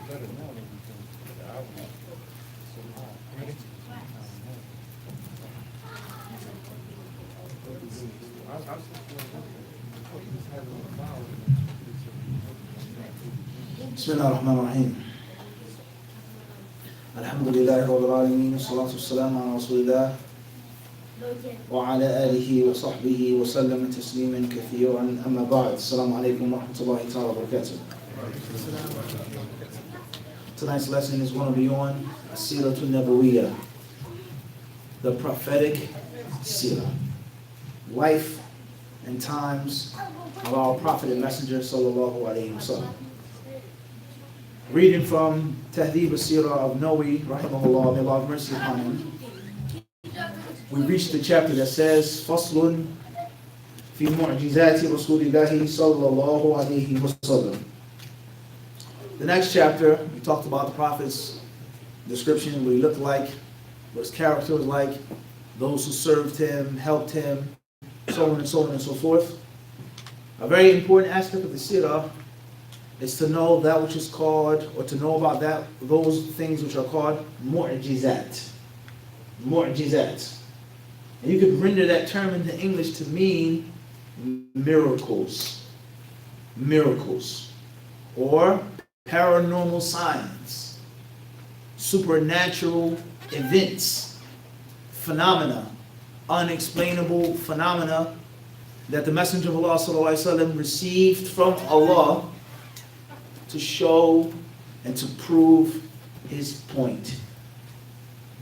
بسم الله الرحمن الرحيم الحمد لله رب العالمين والصلاة والسلام على رسول الله وعلى آله وصحبه وسلم تسليما كثيرا أما بعد السلام عليكم ورحمة الله تعالى وبركاته. Tonight's lesson is going to be on Siratun Nabawiyya, the prophetic Sirah, life and times of our Prophet and Messenger sallallahu alayhi wa sallam. Reading from HadithDisciple of Nawawi, rahimahullah, may Allah have mercy upon him. We reached the chapter that says, Faslun fi mu'jizati Rasulillahi sallallahu alayhi wa sallam. The next chapter, we talked about the Prophet's description, what he looked like, what his character was like, those who served him, helped him, so on and so on and so forth. A very important aspect of the Sirah is to know that which is called, or to know about that, those things which are called mu'jizat. Mu'jizat. And you could render that term into English to mean miracles. Miracles. Or paranormal signs. Supernatural events. Phenomena. Unexplainable phenomena that the Messenger of Allah sallallahu alaihi wasallam received from Allah to show and to prove his point.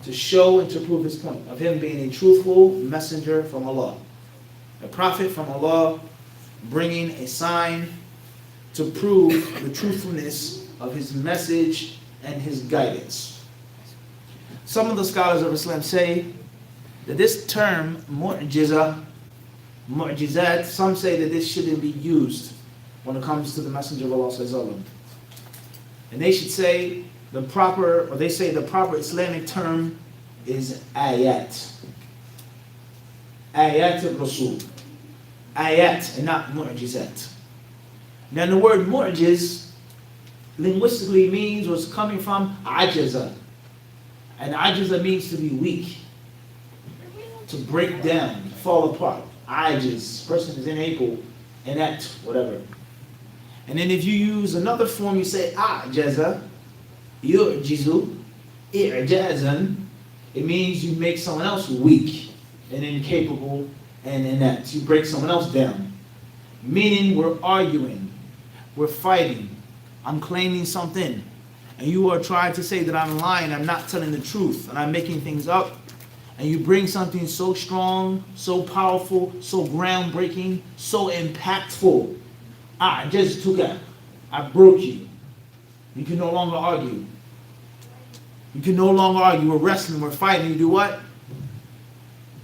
To show and to prove his point of him being a truthful messenger from Allah. A prophet from Allah bringing a sign to prove the truthfulness of his message and his guidance. Some of the scholars of Islam say that this term, mu'jizat, some say that this shouldn't be used when it comes to the Messenger of Allah sallallahu alaihi wasallam. And they should say the proper Islamic term is ayat. Ayat al-Rasul. Ayat and not mu'jizat. Now the word mu'jiz linguistically means what's coming from ajaza. And ajaza means to be weak. To break down, fall apart. Ajiz, person is unable, inept, whatever. And then if you use another form, you say a'jaza, yu'jizu, i'jazan. It means you make someone else weak and incapable and inept. You break someone else down. Meaning we're arguing, we're fighting, I'm claiming something, and you are trying to say that I'm lying, I'm not telling the truth, and I'm making things up. And you bring something so strong, so powerful, so groundbreaking, so impactful. I just took it. I broke you. You can no longer argue. You can no longer argue. We're wrestling, we're fighting. You do what?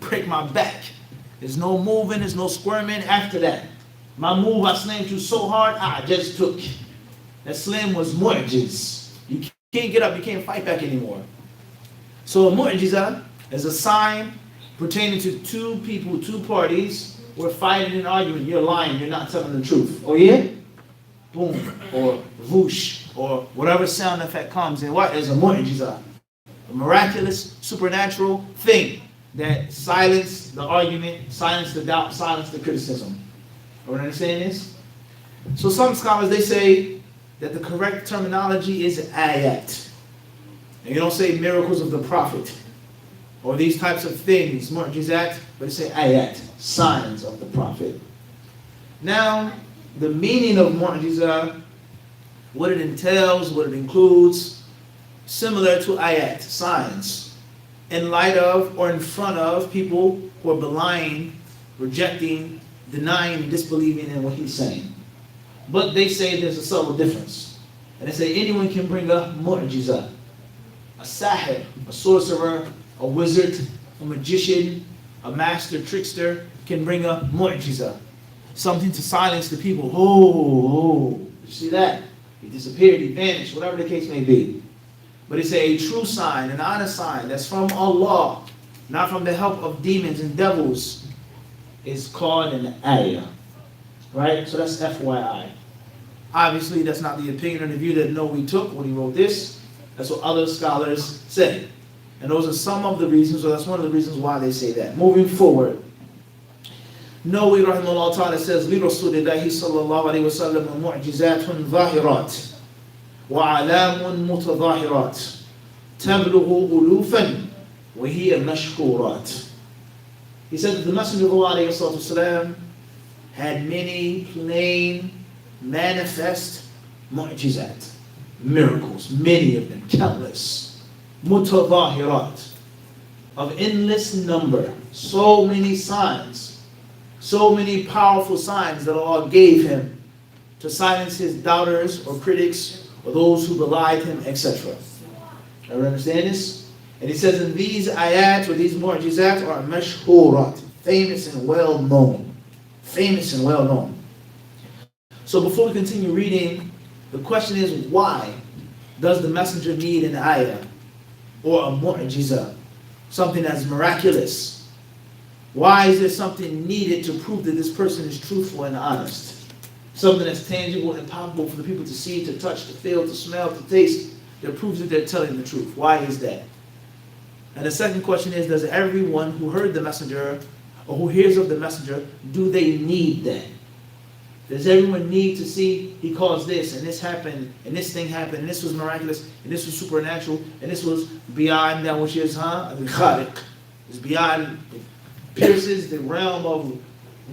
Break my back. There's no moving, there's no squirming after that. My move, I slammed you so hard, I just took. That slam was mu'jiz. You can't get up, you can't fight back anymore. So a mu'jiza is a sign pertaining to two people, two parties. We're fighting and arguing. You're lying. You're not telling the truth. Oh yeah? Boom. Or whoosh. Or whatever sound effect comes. And what is a mu'jiza? A miraculous, supernatural thing that silenced the argument, silenced the doubt, silenced the criticism. Everyone understand this? So some scholars, they say that the correct terminology is ayat. And you don't say miracles of the Prophet or these types of things, mu'jizat, but you say ayat, signs of the Prophet. Now, the meaning of mu'jiza, what it entails, what it includes, similar to ayat, signs, in light of or in front of people who are belying, rejecting, denying, disbelieving in what he's saying. But they say there's a subtle difference. And they say anyone can bring a mu'jiza, a sahir, a sorcerer, a wizard, a magician, a master trickster can bring a mu'jiza, something to silence the people. Oh, you see that? He disappeared, he vanished, whatever the case may be. But it's a true sign, an honest sign that's from Allah, not from the help of demons and devils, is called an ayah. Right? So that's FYI. Obviously, that's not the opinion or the view that Nawawi took when he wrote this. That's what other scholars say. And those are some of the reasons, or that's one of the reasons why they say that. Moving forward, Nawawi rahimahullah ta'ala says, لِرَسُولِ اللَّهِ صَلَّى اللَّهُ عَلَيْهِ وَسَلَّمَ مُعْجِزَاتٌ ظَاهِرَاتٌ وَعَلَامٌ مُتَظَاهِرَاتٌ تَبْلُغُ أُلُوفًا وَهِيَ مَشْكُورَاتٌ. He said that the Messenger of Allah alayhi salatu wasalam had many plain, manifest mu'jizat, miracles, many of them, countless, mutadahirat, of endless number, so many signs, so many powerful signs that Allah gave him to silence his doubters or critics or those who belied him, etc. Everyone understand this? And he says in these ayat or these mu'jizat are mashhurat, famous and well known. Famous and well known. So before we continue reading, the question is, why does the messenger need an ayah or a mu'jiza, something that's miraculous? Why is there something needed to prove that this person is truthful and honest? Something that's tangible and palpable for the people to see, to touch, to feel, to smell, to taste, that proves that they're telling the truth. Why is that? And the second question is, does everyone who heard the messenger or who hears of the messenger, do they need that? Does everyone need to see he caused this and this happened and this thing happened and this was miraculous and this was supernatural and this was beyond that which is khaliq. It's beyond, it pierces the realm of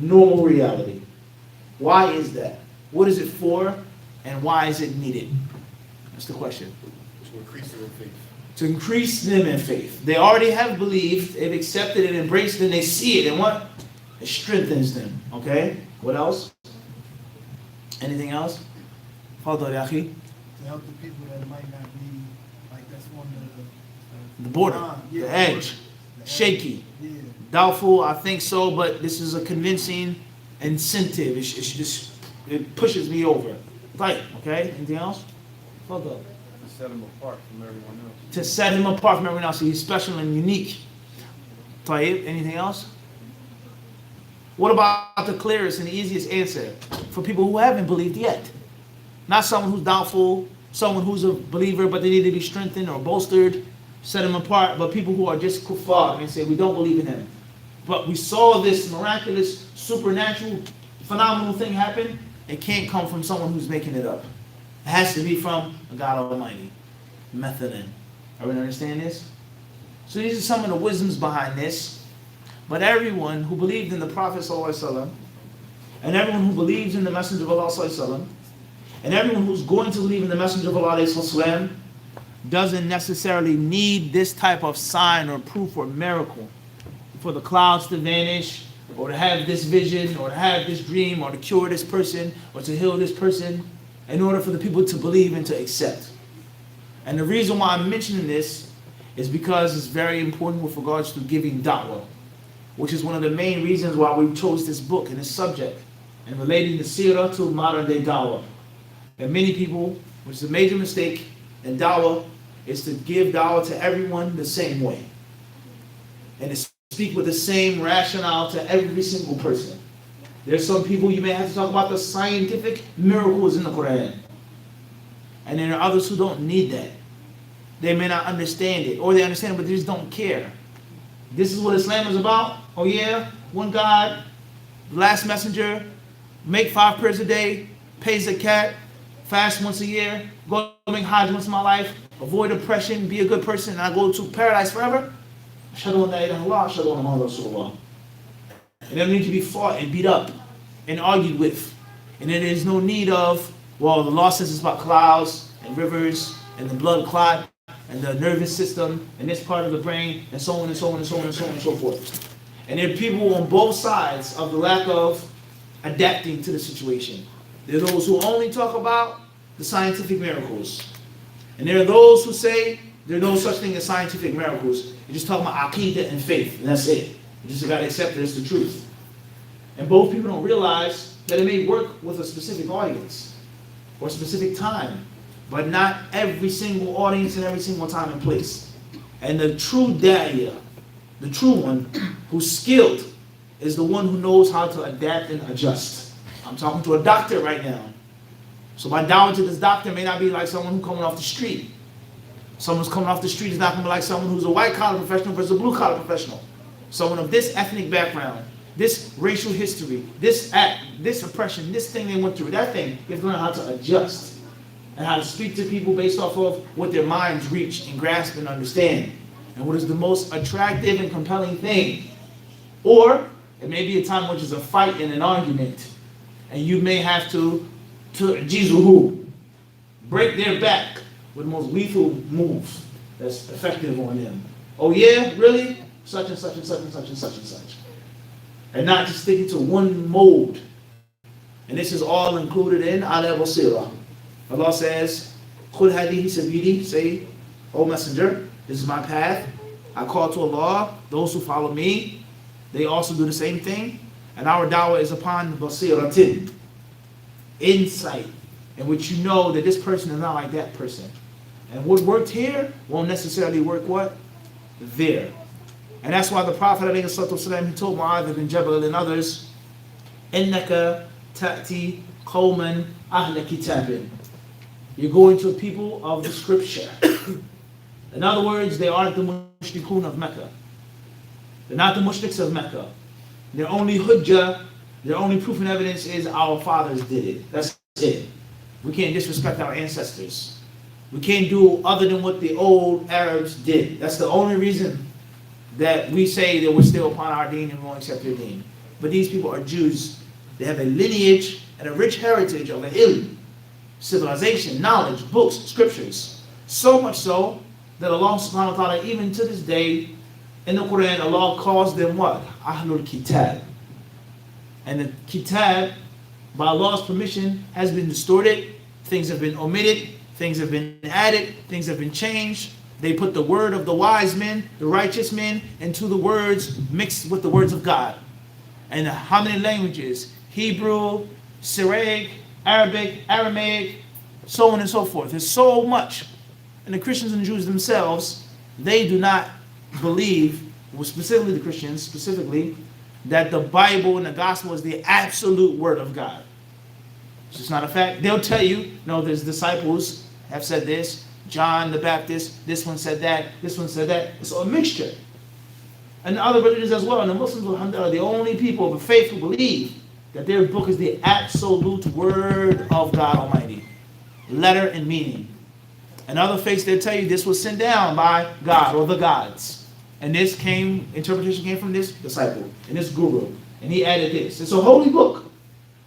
normal reality. Why is that? What is it for and why is it needed? That's the question. To increase their faith. To increase them in faith. They already have believed, they've accepted and embraced it, and they see it, and what? It strengthens them. Okay? What else? Anything else? Fadal Yahi. To help the people that might not be, like that's on The border, the edge, shaky, doubtful, I think so, but this is a convincing incentive. It pushes me over. Right, okay? Anything else? Fadal. To set them apart from everyone else. To set him apart from everyone else. So he's special and unique. Tayyib, anything else? What about the clearest and the easiest answer for people who haven't believed yet? Not someone who's doubtful, someone who's a believer but they need to be strengthened or bolstered, set them apart, but people who are just kuffar and say we don't believe in him. But we saw this miraculous, supernatural, phenomenal thing happen. It can't come from someone who's making it up. It has to be from God Almighty. Methodin. Everyone understand this? So these are some of the wisdoms behind this. But everyone who believed in the Prophet ﷺ, and everyone who believes in the Messenger of Allah ﷺ, and everyone who's going to believe in the Messenger of Allah ﷺ, doesn't necessarily need this type of sign or proof or miracle for the clouds to vanish, or to have this vision, or to have this dream, or to cure this person, or to heal this person, in order for the people to believe and to accept. And the reason why I'm mentioning this is because it's very important with regards to giving da'wah, which is one of the main reasons why we chose this book and this subject, and relating the seerah to modern day da'wah. And many people, which is a major mistake in da'wah, is to give da'wah to everyone the same way. And to speak with the same rationale to every single person. There's some people you may have to talk about the scientific miracles in the Quran. And there are others who don't need that. They may not understand it, or they understand it, but they just don't care. This is what Islam is about. Oh yeah, one God, last messenger, make 5 prayers a day, pay zakat, fast once a year, go make hajj once in my life, avoid oppression, be a good person, and I go to paradise forever. Ashhadu an la ilaha illallah, ashhadu anna Muhammadan Rasulullah. And they need to be fought and beat up and argued with. And then there's no need of, well, the law says it's about clouds and rivers and the blood clot and the nervous system and this part of the brain and so on and so on and so on and so on and so forth. And there are people on both sides of the lack of adapting to the situation. There are those who only talk about the scientific miracles. And there are those who say there are no such thing as scientific miracles. You're just talking about aqeedah and faith, and that's it. You just got to accept it as the truth. And both people don't realize that it may work with a specific audience or a specific time, but not every single audience and every single time and place. And the true da'iyah, the true one who's skilled, is the one who knows how to adapt and adjust. I'm talking to a doctor right now. So my dawah to this doctor may not be like someone who's coming off the street. Someone who's coming off the street is not going to be like someone who's a white-collar professional versus a blue-collar professional. Someone of this ethnic background, this racial history, this act, this oppression, this thing they went through, that thing, you have to learn how to adjust and how to speak to people based off of what their minds reach and grasp and understand. And what is the most attractive and compelling thing. Or it may be a time which is a fight and an argument. And you may have to jizuhu, break their back with the most lethal moves that's effective on them. Oh yeah, really? Such and such and such and such and such and such. And not just sticking to one mold. And this is all included in ala basira. Allah says, Khud hadihi sabili, say, O Messenger, this is my path. I call to Allah, those who follow me, they also do the same thing. And our dawah is upon basiratin, insight, in which you know that this person is not like that person. And what worked here won't necessarily work what? There. And that's why the Prophet ﷺ, he told Mu'adh ibn Jabal and others, إِنَّكَ تَأْتِي قَوْمًا أَهْلَ كِتَابٍ. You're going to people of the scripture. In other words, they aren't the mushrikun of Mecca. They're not the mushriks of Mecca. Their only hujjah, their only proof and evidence is our fathers did it. That's it. We can't disrespect our ancestors. We can't do other than what the old Arabs did. That's the only reason that we say that we're still upon our deen and we won't accept their deen. But these people are Jews. They have a lineage and a rich heritage of ilm, civilization, knowledge, books, scriptures. So much so that Allah subhanahu wa ta'ala, even to this day, in the Quran, Allah calls them what? Ahlul Kitab. And the Kitab, by Allah's permission, has been distorted. Things have been omitted. Things have been added. Things have been changed. They put the word of the wise men, the righteous men, into the words mixed with the words of God. And how many languages? Hebrew, Syriac, Arabic, Aramaic, so on and so forth. There's so much. And the Christians and the Jews themselves, they do not believe, specifically the Christians, specifically, that the Bible and the gospel is the absolute word of God. It's just not a fact. They'll tell you, no, there's disciples have said this, John the Baptist, this one said that, this one said that. It's a mixture. And the other religions as well. And the Muslims are the only people of faith who believe that their book is the absolute word of God Almighty. Letter and meaning. And other faiths, they'll tell you this was sent down by God or the gods. And this interpretation came from this disciple and this guru. And he added this. It's a holy book.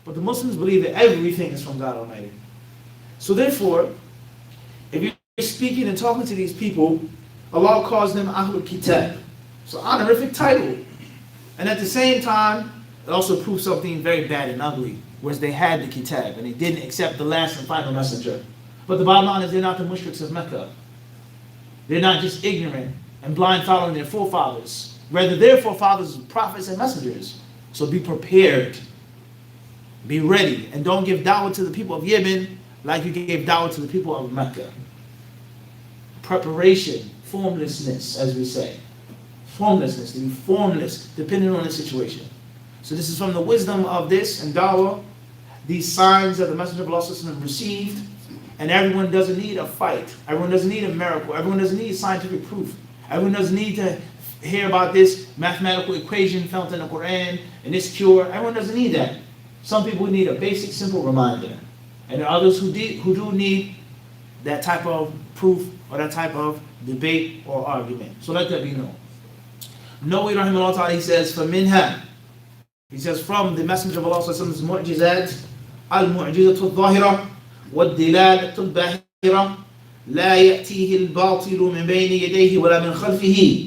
But the Muslims believe that everything is from God Almighty. So therefore, if you're speaking and talking to these people, Allah calls them Ahlul Kitab. It's an honorific title. And at the same time, it also proves something very bad and ugly, whereas they had the Kitab and they didn't accept the last and final messenger. But the bottom line is they're not the mushriks of Mecca. They're not just ignorant and blind following their forefathers. Rather, their forefathers were prophets and messengers. So be prepared. Be ready. And don't give da'wah to the people of Yemen like you gave da'wah to the people of Mecca. Preparation, formlessness, as we say. Formlessness, to be formless, depending on the situation. So this is from the wisdom of this and da'wah, these signs that the Messenger of Allah received. And everyone doesn't need a fight. Everyone doesn't need a miracle. Everyone doesn't need scientific proof. Everyone doesn't need to hear about this mathematical equation found in the Quran and this cure. Everyone doesn't need that. Some people need a basic, simple reminder. And there are others who do need that type of proof or that type of debate or argument. So let that be known. Nawawi rahimahullah ta'ala, he says, فَمِنْهَا, he says, from the Messenger of Allah sallallahu alayhi wa sallam's mu'jizat, al-mu'jizatu al-zahira, والدلالة الباهرة لا يأتيه الباطل من بين يديه ولا من خلفه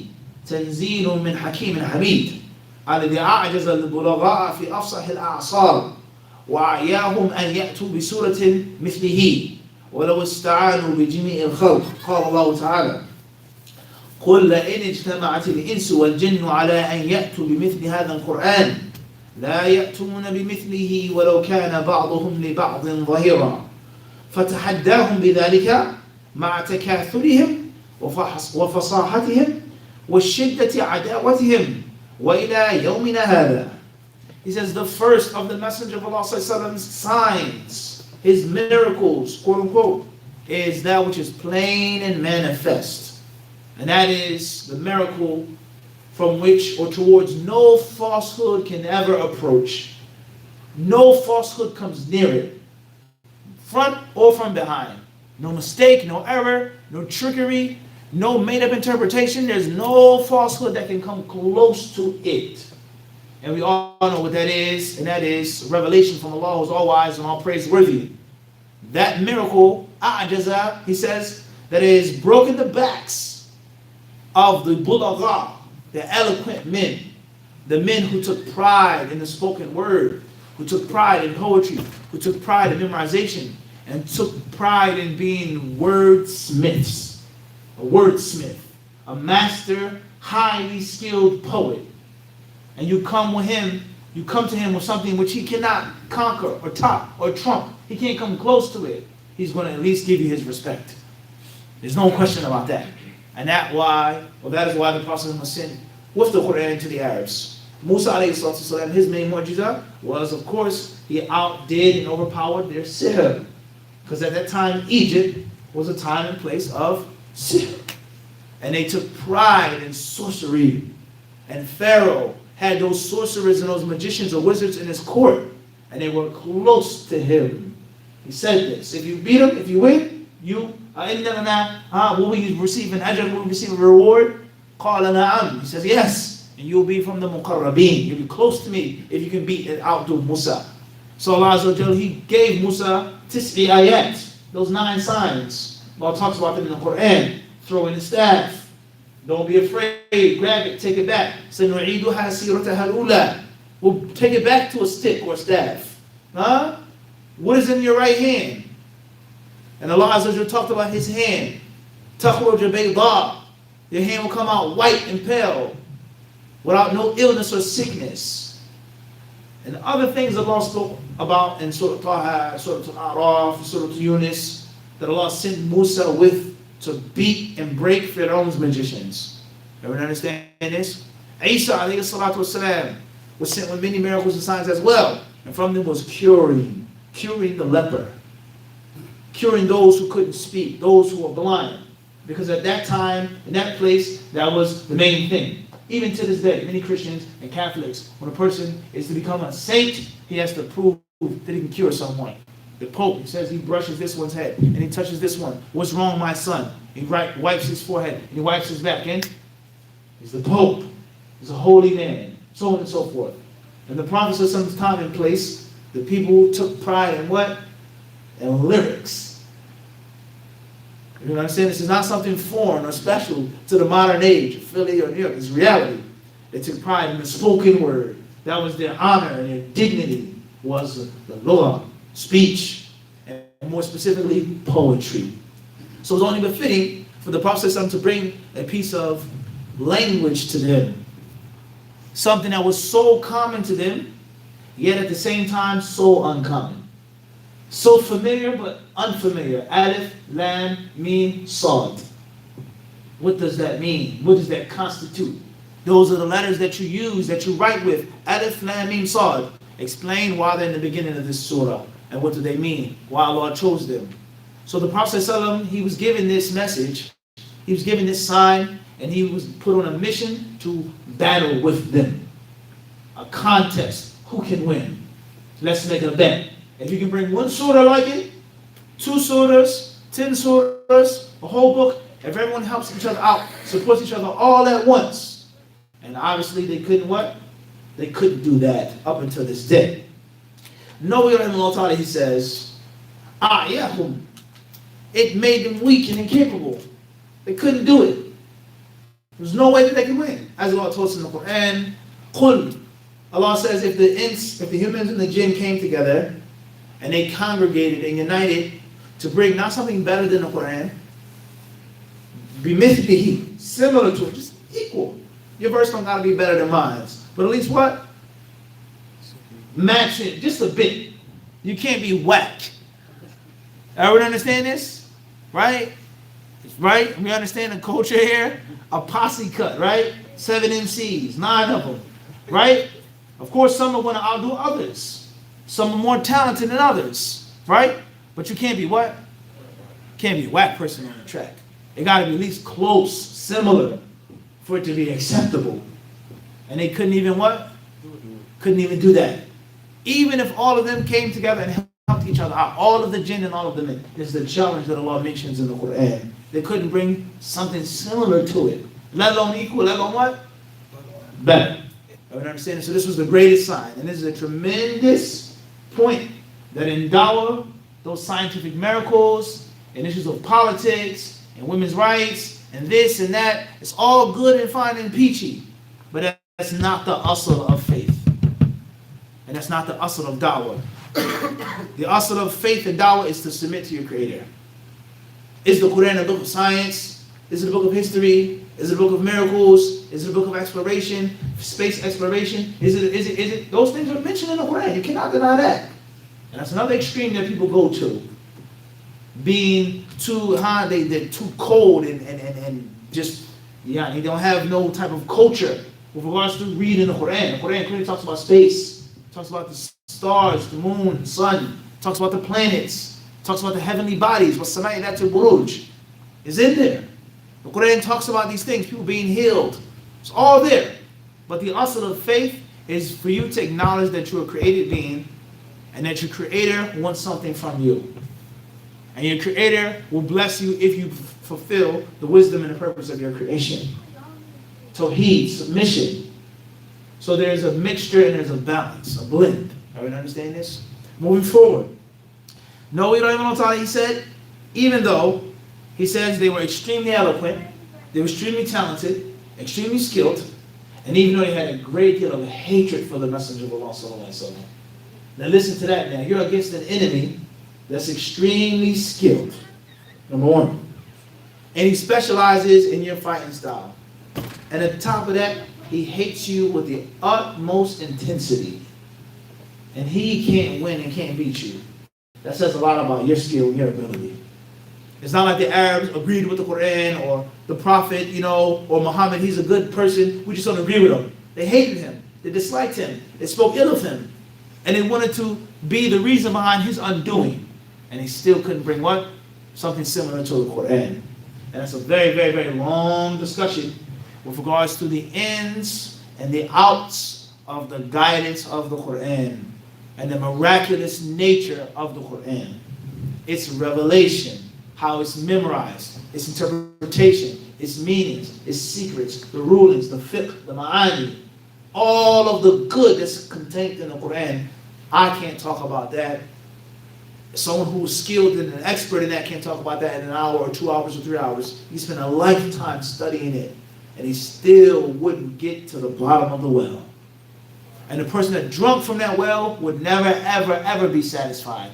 تنزيل من حكيم حميد الذي أعجز البلغاء في أفصح الأعصار وأعياهم أن يأتوا بسورة مثله ولو استعانوا بجميع الخلق. قال الله تعالى قل لئن اجتمعت الإنس والجن على أن يأتوا بمثل هذا القرآن لا يأتون بمثله ولو كان بعضهم لبعض ظهيرا فتحداهم بذلك مع تكاثرهم وفصاحتهم والشدة عداوتهم وإلى يومنا هذا. He says the first of the Messenger of Allah's signs his miracles, quote unquote, is that which is plain and manifest. And that is the miracle from which or towards no falsehood can ever approach. No falsehood comes near it, front or from behind. No mistake, no error, no trickery, no made-up interpretation. There's no falsehood that can come close to it. And we all know what that is, and that is revelation from Allah who is all wise and all praiseworthy. That miracle, A'jaza, he says, that is broken the backs of the bulagha, the eloquent men, the men who took pride in the spoken word, who took pride in poetry, who took pride in memorization, and took pride in being wordsmiths. A wordsmith, a master, highly skilled poet. And you come to him with something which he cannot conquer or top or trump. He can't come close to it. He's going to at least give you his respect. There's no question about that. And that is why the Prophet was sent with the Quran to the Arabs. Musa alayhi salatu, his main mu'jiza was, of course, he outdid and overpowered their sihr. Because at that time, Egypt was a time and place of sihr. And they took pride in sorcery. And Pharaoh had those sorcerers and those magicians or wizards in his court. And they were close to him. He said this: if you beat him, if you win, will we receive an ajr, will we receive a reward? Qala na'am. He says, yes. And you'll be from the muqarrabeen. You'll be close to me if you can beat and outdo Musa. So Allah Azza wa Jalla, he gave Musa tis'i ayat, those 9 signs. Allah talks about them in the Quran. Throw in the staff. Don't be afraid. Grab it. Take it back. سَنُعِيدُهَا سِيرَتَهَا الْأُولَى. We'll take it back to a stick or a staff. Huh? What is in your right hand? And Allah Azza wa Jalla talked about his hand. تَخْرُجَ بَيْضَاءَ. Your hand will come out white and pale, without no illness or sickness. And other things Allah spoke about in Surah Taha, Surah Al-A'raf, Surah Yunus, that Allah sent Musa with to beat and break Pharaoh's magicians. Everyone understand this? Isa alayhi salatu wasalam was sent with many miracles and signs as well. And from them was curing the leper. Curing those who couldn't speak, those who were blind. Because at that time, in that place, that was the main thing. Even to this day, many Christians and Catholics, when a person is to become a saint, he has to prove that he can cure someone. The Pope, he says he brushes this one's head and he touches this one. What's wrong, my son? He wipes his forehead and he wipes his back. And he's the Pope. He's a holy man. So on and so forth. And the Prophet said some time and place, the people took pride in what? In lyrics. You understand? This is not something foreign or special to the modern age, Philly or New York. It's reality. They took pride in the spoken word. That was their honor and their dignity, was the law, speech, and more specifically, poetry. So it's only befitting for the Prophet to bring a piece of language to them. Something that was so common to them, yet at the same time so uncommon. So familiar but unfamiliar. Alif, Lam, Mim, Sad. What does that mean? What does that constitute? Those are the letters that you use, that you write with. Alif, Lam, Mim, Sad. Explain why they're in the beginning of this surah. And what do they mean? Why Allah chose them. So the Prophet ﷺ, he was given this message. He was given this sign. And he was put on a mission to battle with them. A contest. Who can win? Let's make a bet. If you can bring one surah like it, 2 surahs, 10 surahs, a whole book, if everyone helps each other out, supports each other all at once. And obviously they couldn't what? They couldn't do that up until this day. Nowhere in Allah, he says, it made them weak and incapable. They couldn't do it. There's no way that they could win. As Allah told us in the Quran, Qul. Allah says if the humans and the jinn came together and they congregated and united to bring not something better than the Quran, bimithlihi, similar to it, just equal. Your verse don't gotta be better than mine. But at least what? Match it just a bit. You can't be whack. Everyone understand this? Right? Right? We understand the culture here? A posse cut, right? 7 MCs, 9 of them. Right? Of course, some are going to outdo others. Some are more talented than others. Right? But you can't be what? Can't be a whack person on the track. It got to be at least close, similar, for it to be acceptable. And they couldn't even what? Couldn't even do that. Even if all of them came together and helped each other out, all of the jinn and all of the men, this is the challenge that Allah mentions in the Quran. They couldn't bring something similar to it. Let alone equal, let alone what? Better. You understand? So this was the greatest sign. And this is a tremendous point that in Dawah, those scientific miracles, and issues of politics, and women's rights, and this and that, it's all good and fine and peachy. But that's not the asl of faith. And that's not the asl of Dawah. The asl of faith and Dawah is to submit to your Creator. Is the Quran a book of science? Is it a book of history? Is it a book of miracles? Is it a book of exploration? Space exploration? Is it? Those things are mentioned in the Quran. You cannot deny that. And that's another extreme that people go to. Being too high, they're too cold and just, yeah, they don't have no type of culture with regards to reading the Quran. The Quran clearly talks about space, talks about the stars, the moon, the sun, talks about the planets, talks about the heavenly bodies, what's samai that to buruj is in there. The Quran talks about these things, people being healed. It's all there. But the asl of faith is for you to acknowledge that you're a created being and that your Creator wants something from you. And your Creator will bless you if you fulfill the wisdom and the purpose of your creation. Tawheed, submission. So there's a mixture and there's a balance, a blend. Everyone understand this? Moving forward. No, he said, even though he says they were extremely eloquent, they were extremely talented, extremely skilled, and even though they had a great deal of hatred for the Messenger of Allah sallallahu alaihi wasallam. Now listen to that now. You're against an enemy that's extremely skilled. Number one. And he specializes in your fighting style. And on top of that, he hates you with the utmost intensity. And he can't win and can't beat you. That says a lot about your skill and your ability. It's not like the Arabs agreed with the Quran or the Prophet, or Muhammad, he's a good person. We just don't agree with him. They hated him. They disliked him. They spoke ill of him. And they wanted to be the reason behind his undoing. And he still couldn't bring what? Something similar to the Quran. And that's a very, very, very long discussion with regards to the ins and the outs of the guidance of the Quran and the miraculous nature of the Quran. Its revelation, how it's memorized, its interpretation, its meanings, its secrets, the rulings, the fiqh, the ma'ani, all of the good that's contained in the Quran. I can't talk about that. Someone who's skilled and an expert in that can't talk about that in an hour or 2 hours or 3 hours. He spent a lifetime studying it, and he still wouldn't get to the bottom of the well. And the person that drunk from that well would never, ever, ever be satisfied.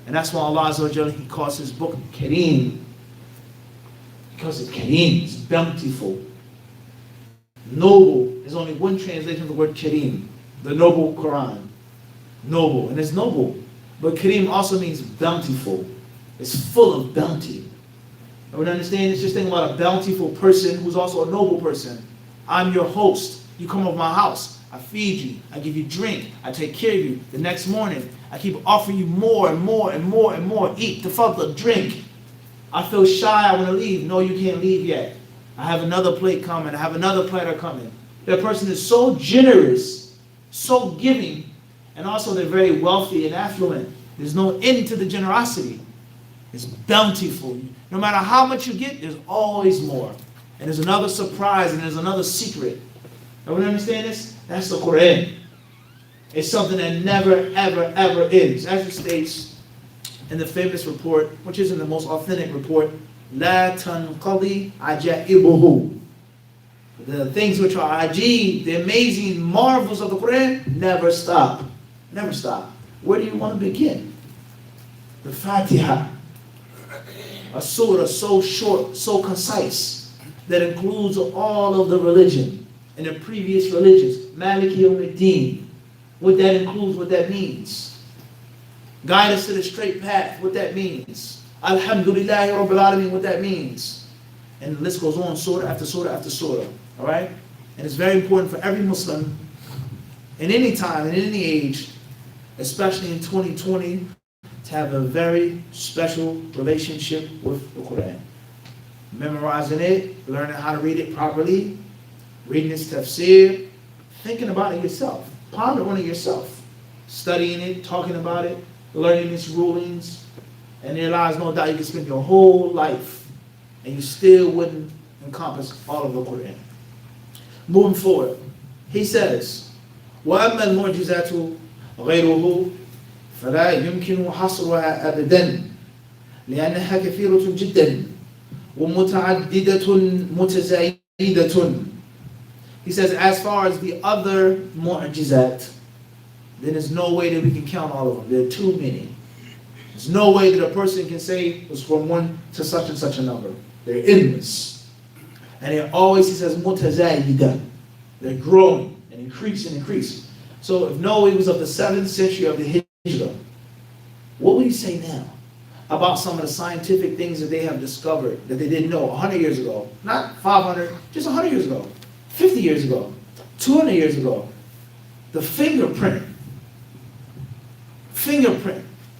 And that's why Allah Azza wa Jalla, He calls His book Kareem. Because it's Kareem, it's bountiful. Noble. There's only one translation of the word Kareem, the noble Quran. Noble, and it's noble. But Kareem also means bountiful. It's full of bounty. I would understand it's just thinking about a bountiful person who's also a noble person. I'm your host. You come over my house. I feed you. I give you drink. I take care of you. The next morning, I keep offering you more and more and more and more. Eat, tafaddal, drink. I feel shy. I want to leave. No, you can't leave yet. I have another plate coming. I have another platter coming. That person is so generous, so giving, and also they're very wealthy and affluent. There's no end to the generosity. It's bountiful. No matter how much you get, there's always more. And there's another surprise and there's another secret. Everyone understand this? That's the Quran. It's something that never, ever, ever ends. As it states in the famous report, which is in the most authentic report, La tanqadi ajaibuhu. The things which are ajib, the amazing marvels of the Quran, never stop. Never stop. Where do you want to begin? The Fatiha. A surah so short, so concise, that includes all of the religion and the previous religions. Maliki Yawmiddin. What that includes, what that means. Guide us to the straight path, what that means. Alhamdulillahi Rabbil Alameen, what that means. And the list goes on, surah after surah after surah. Alright? And it's very important for every Muslim, in any time, in any age, especially in 2020, to have a very special relationship with the Quran. Memorizing it, learning how to read it properly, reading its tafsir, thinking about it yourself, pondering on it yourself, studying it, talking about it, learning its rulings, and there lies no doubt you can spend your whole life and you still wouldn't encompass all of the Quran. Moving forward, he says, وَأَمَّا الْمُعْجِزَاتُ غَيْرُهُ فَلَا يُمْكِنُ حَصْرُهَا أَبَدًا لِأَنَّهَا كَثِيرَةٌ جِدًّا وَمُتَعَدِّدَةٌ مُتَزَايِدَةٌ. He says, as far as the other mu'jizat, then there's no way that we can count all of them. There are too many. There's no way that a person can say it was from one to such and such a number. They're endless. And it always, he says, mutazayida. They're growing and increasing. So if Noah was of the 7th century of the Hijrah, what would he say now about some of the scientific things that they have discovered that they didn't know 100 years ago? Not 500, just 100 years ago, 50 years ago, 200 years ago. The fingerprint.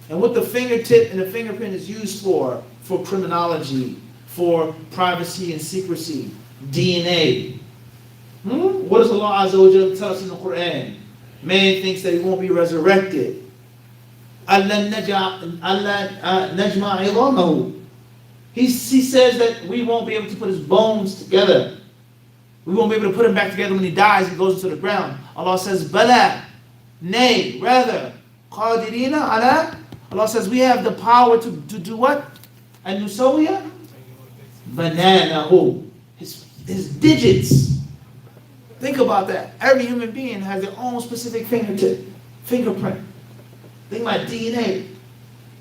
And what the fingertip and the fingerprint is used for criminology, for privacy and secrecy, DNA. What does Allah Azza wa Jalla tell us in the Quran? Man thinks that he won't be resurrected. He says that we won't be able to put his bones together. We won't be able to put him back together when he dies, he goes into the ground. Allah says, Bala, nay, rather, qadirina ala. Allah says, we have the power to do what? And nusawiya? Bananahu. His digits. Think about that. Every human being has their own specific fingerprint. Think about DNA.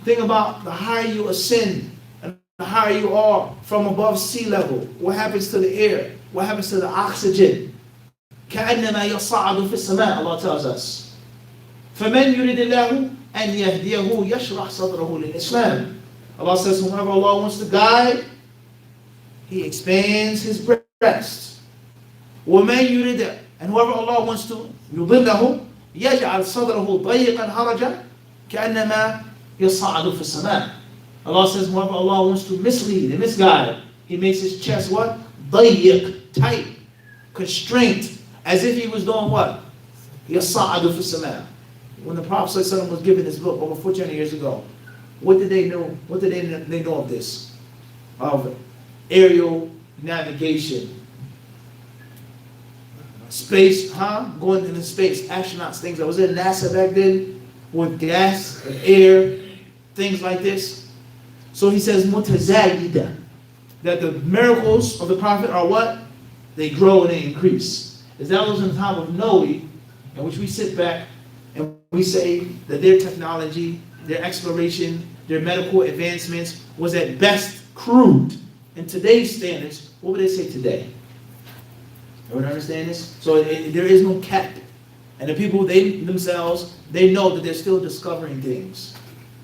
Think about the higher you ascend and the higher you are from above sea level. What happens to the air? What happens to the oxygen? كَأَنَّمَا يَصَعَدُ فِي السَّمَاءِ, Allah tells us. فَمَنْ يُرِدِ اللَّهُ أَنْ يَهْدِيَهُ يَشْرَحْ صَدْرَهُ لِلْإِسْلَامِ. Allah says, whomever Allah wants to guide, He expands his breast. وَمَنْ يُرِدَ, and whoever Allah wants to يُضِلَّهُ يَجْعَلْ صَدْرَهُ ضَيِّقًا حَرَجًا كَأَنَّمَا يَصَعَدُ فِي السَّمَاءِ. Allah says, whoever Allah wants to mislead and misguide, He makes his chest what? ضَيِّق, tight, constraint, as if he was doing what? يَصَعَدُ فِي السَّمَاءِ. When the Prophet ﷺ was given this book over 400 years ago, what did they know? What did they know of this? Of aerial navigation. Space, going into space, astronauts, things that was in NASA back then, with gas and air, things like this. So he says, mutazayida, that the miracles of the Prophet are what? They grow and they increase. As that was in the time of Noah, in which we sit back and we say that their technology, their exploration, their medical advancements was at best crude. In today's standards, what would they say today? Everyone understand this? So there is no cap. And the people, they themselves, they know that they're still discovering things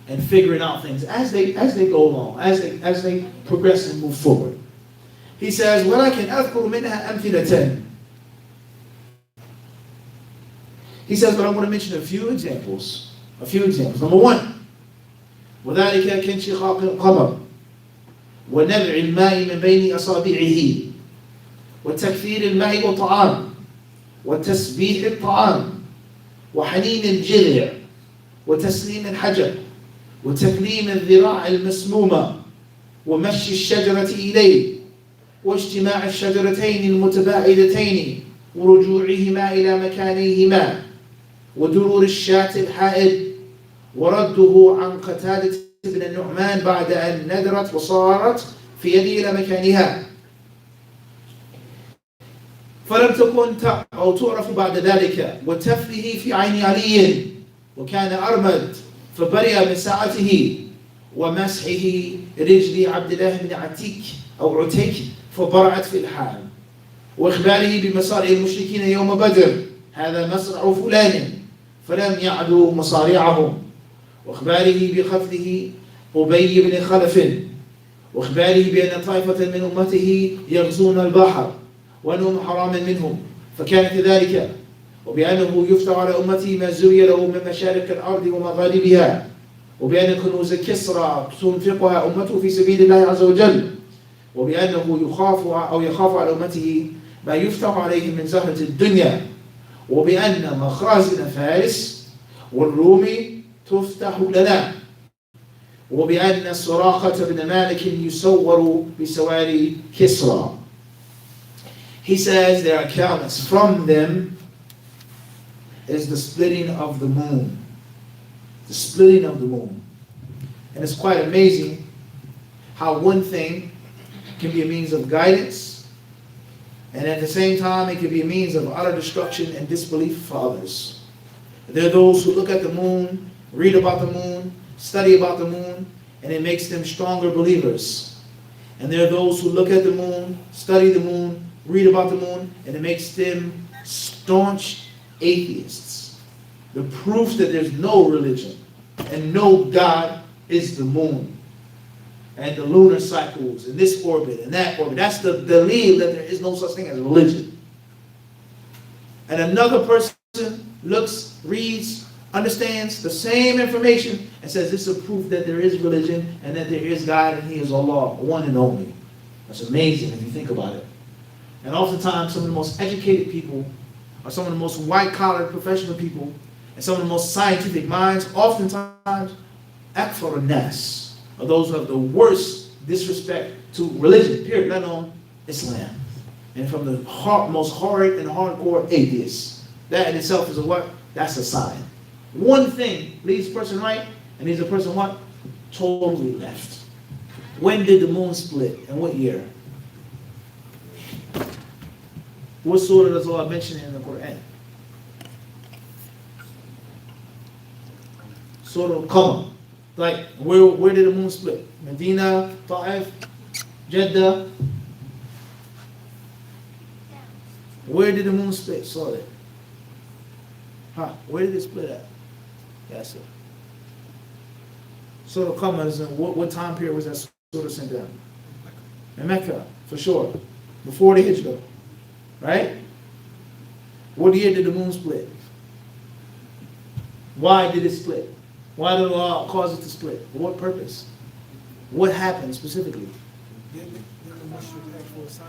and figuring out things as they go along, as they progress and move forward. He says, وَلَكِنْ أَذْكُرُ مِنْهَا أَمْثِلَةً. He says, but I want to mention a few examples. Number one, وَذَلِكَ كَانْشِقَاقِ الْقَمَرِ وَنَبْعِ الْمَاءِ مِنْ بَيْنِ أَصَابِعِهِ وتكثير الماء والطعام وتسبيح الطعام وحنين الجذع وتسليم الحجر وتكليم الذراع المسمومة ومشي الشجرة إليه واجتماع الشجرتين المتباعدتين ورجوعهما إلى مكانيهما ودرور الشاة الحائد ورده عن قتادة بن النعمان بعد أن ندرت وصارت في يده إلى مكانها فلم تكن تعرف بعد ذلك وتفله في عين علي وكان أرمد فبرئ من ساعته ومسحه رجل عبد الله بن عتيك أو عتيك فبرعت في الحال وإخباره بمصارع المشركين يوم بدر هذا مصرع فلان فلم يعدوا مصارعهم وإخباره بقتله أبي بن خلف وإخباره بأن طائفة من أمته يغزون البحر وأنهم حرام منهم فكان كذلك وبأنه يفتح على أمته ما زوي له من مشارق الأرض ومغاربها وبأن كنوز كسرى تنفقها أمته في سبيل الله عز وجل وبأنه يخاف على أمته ما يفتح عليهم من زهرة الدنيا وبأن مخازن فارس والروم تفتح لنا وبأن سراقة بن مالك يصور بسواري كسرى. He says there are countless. From them is the splitting of the moon. The splitting of the moon. And it's quite amazing how one thing can be a means of guidance, and at the same time it can be a means of utter destruction and disbelief for others. There are those who look at the moon, read about the moon, study about the moon, and it makes them stronger believers. And there are those who look at the moon, study the moon, read about the moon, and it makes them staunch atheists. The proof that there's no religion and no God is the moon and the lunar cycles and this orbit and that orbit. That's the belief that there is no such thing as religion. And another person looks, reads, understands the same information and says this is a proof that there is religion and that there is God and He is Allah, one and only. That's amazing if you think about it. And oftentimes some of the most educated people are some of the most white-collar professional people and some of the most scientific minds, oftentimes akfar an-nas, are those who have the worst disrespect to religion, period, let alone Islam. And from the most horrid and hardcore atheists. That in itself is a what? That's a sign. One thing leads a person right, and leads a person what? Totally left. When did the moon split, and what year? What surah does Allah mention in the Quran? Surah Al-Qamar. Like, where did the moon split? Medina, Ta'if, Jeddah. Where did the moon split? Saw that. Huh? Where did it split at? That's it. Surah Al-Qamar is in what time period was that surah sent down? In Mecca, for sure. Before the Hijrah. Right? What year did the moon split? Why did it split? Why did Allah cause it to split? For what purpose? What happened specifically? Didn't the mushrik ask for a sign?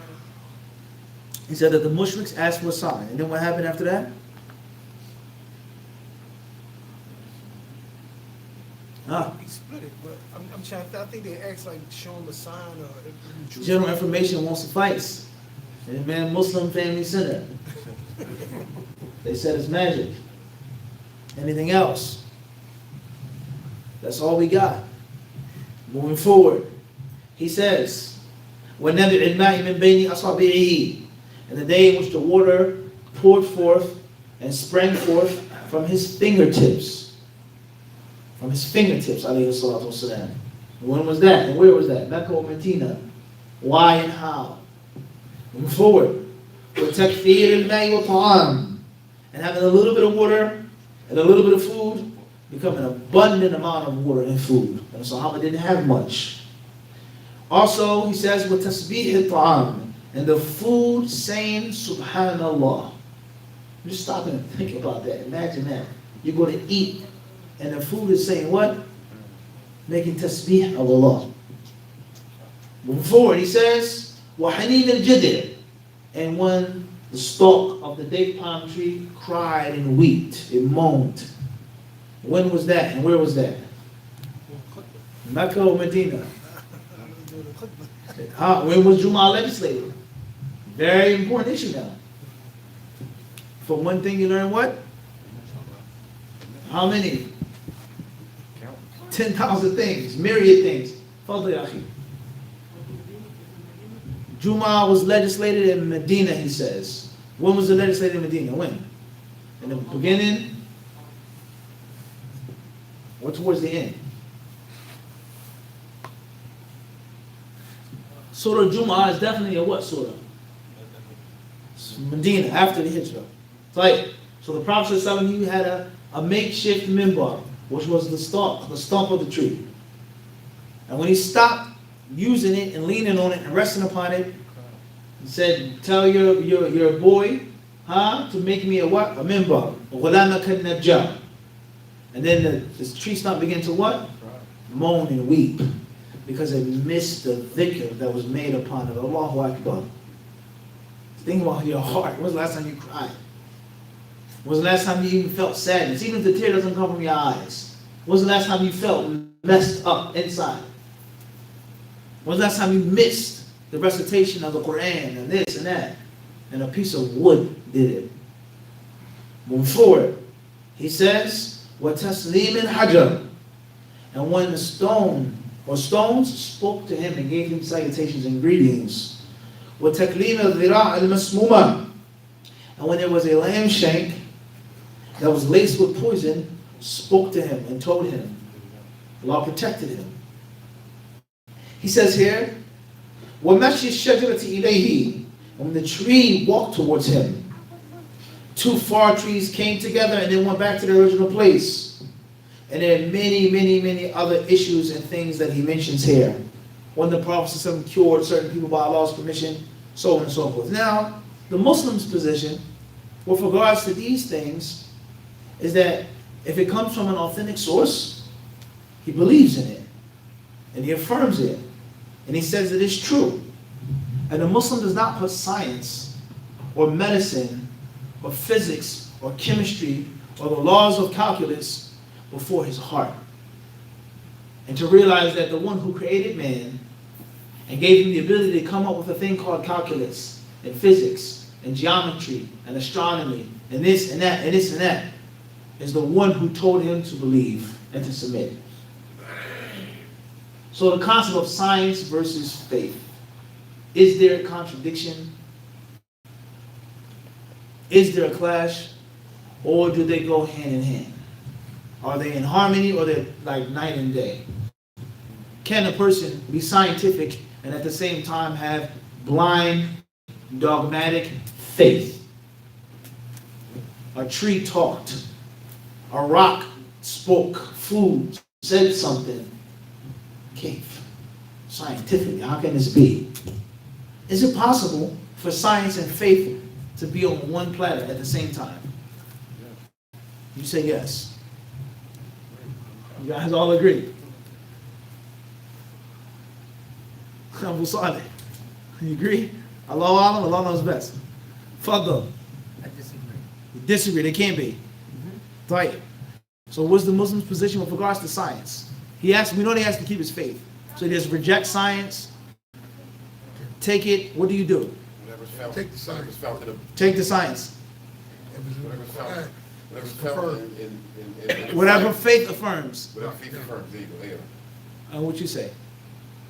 He said that the mushriks asked for a sign. And then what happened after that? He split it, but I'm trying to, I think they asked like show him a sign or General information won't suffice. And man, Muslim family center. They said it's magic. Anything else? That's all we got. Moving forward. He says, وَنَبِعِ الْمَاءِ مِنْ بَيْنِ أَصَابِعِهِ, and the day in which the water poured forth and sprang forth from his fingertips. From his fingertips, alayhi salatu wasalam. When was that? And where was that? Mecca or Medina? Why and how? Moving forward. وَتَكْثِيرِ الْمَاءِ وَطَعَامِ, and having a little bit of water and a little bit of food become an abundant amount of water and food. And the Sahaba didn't have much. Also, he says, وَتَسْبِيحِ الطَّعَامِ, and the food saying Subhanallah. Just stop and think about that. Imagine that. You're going to eat, and the food is saying what? Making tasbih of Allah. Moving forward, he says, وَحَنِينَ الْجِدِرِ, and when the stalk of the date palm tree cried and wept, it moaned. When was that, and where was that? Mecca or Medina? When was Jum'ah legislated? Very important issue now. For one thing, you learn what? How many? 10,000 things, myriad things. Fadli akhi. Jum'ah was legislated in Medina, he says. When was it legislated in Medina? When? In the beginning? Or towards the end? Surah Jum'ah is definitely a what surah? It's Medina, after the Hijrah. Right. So the Prophet ﷺ, he had a makeshift minbar, which was the stump of the tree. And when he stopped using it and leaning on it and resting upon it, he said, tell your boy, to make me a what? A minbar. غُلَامَكَ النَّجَّارِ. And then the tree stump began to what? moan and weep because it missed the dhikr that was made upon it. Allahu Akbar. Think about your heart. When was the last time you cried? When was the last time you even felt sadness? Even if the tear doesn't come from your eyes. When was the last time you felt messed up inside? When was the last time you missed the recitation of the Quran and this and that? And a piece of wood did it. Moving forward, he says, وَتَسْلِيمٍ حَجَرٍ. And when the stone or stones spoke to him and gave him salutations and greetings, وَتَكْلِيمِ الذِّرَاعِ الْمَسْمُومَةِ. And when there was a lamb shank that was laced with poison, spoke to him and told him, Allah protected him. He says here, وَمَشِي الشَّجَرَةِ إِلَيْهِ. And when the tree walked towards him, two far trees came together and then went back to their original place. And there are many, many, many other issues and things that he mentions here. When the Prophet cured certain people by Allah's permission, so on and so forth. Now, the Muslim's position with regards to these things is that if it comes from an authentic source, he believes in it and he affirms it and he says it is true. And the Muslim does not put science or medicine or physics or chemistry or the laws of calculus before his heart. And to realize that the one who created man and gave him the ability to come up with a thing called calculus and physics and geometry and astronomy and this and that and this and that is the one who told him to believe and to submit. So the concept of science versus faith. Is there a contradiction? Is there a clash? Or do they go hand in hand? Are they in harmony or they're like night and day? Can a person be scientific and at the same time have blind, dogmatic faith? A tree talked. A rock spoke. Food said something. Cave. Scientifically, how can this be? Is it possible for science and faith to be on one platter at the same time? You say yes. You guys all agree? Abu Saleh, you agree? Allah Alam, Allah knows best. Fadl. I disagree. You disagree, they can't be. Right. So what's the Muslim's position with regards to science? We know he has to keep his faith. So he just reject science, take it, what do you do? Whatever's found, Take the science. whatever's found in the, Take the science. whatever's found, whatever's found in Whatever faith affirms. whatever faith affirms, there you go, there. What you say?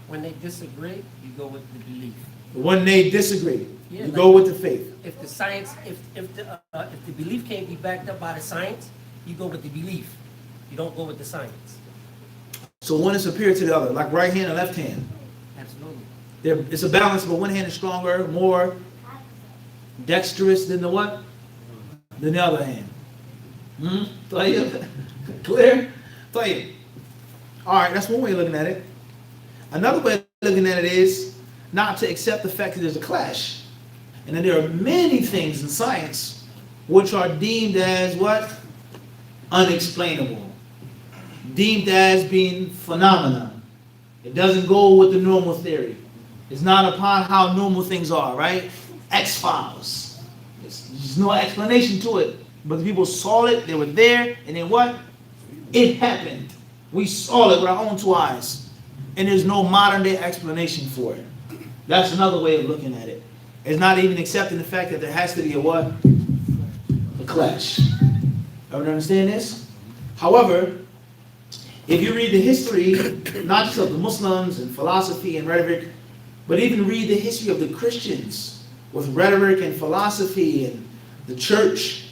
When they disagree, you go with the belief. When they disagree, Yeah, you like- go with the faith. If the science, if the belief can't be backed up by the science, you go with the belief. You don't go with the science. So one is superior to the other, like right hand and left hand. Absolutely. It's a balance, but one hand is stronger, more dexterous than the what? Than the other hand. Tayyib? Clear? Tayyib. All right, that's one way of looking at it. Another way of looking at it is not to accept the fact that there's a clash. And that there are many things in science which are deemed as what? Unexplainable. Deemed as being phenomena. It doesn't go with the normal theory. It's not upon how normal things are, right? X-Files. There's no explanation to it. But the people saw it, they were there, and then what? It happened. We saw it with our own two eyes. And there's no modern day explanation for it. That's another way of looking at it. It's not even accepting the fact that there has to be a what? A clash. Everyone understand this? However, if you read the history, not just of the Muslims and philosophy and rhetoric, but even read the history of the Christians with rhetoric and philosophy and the church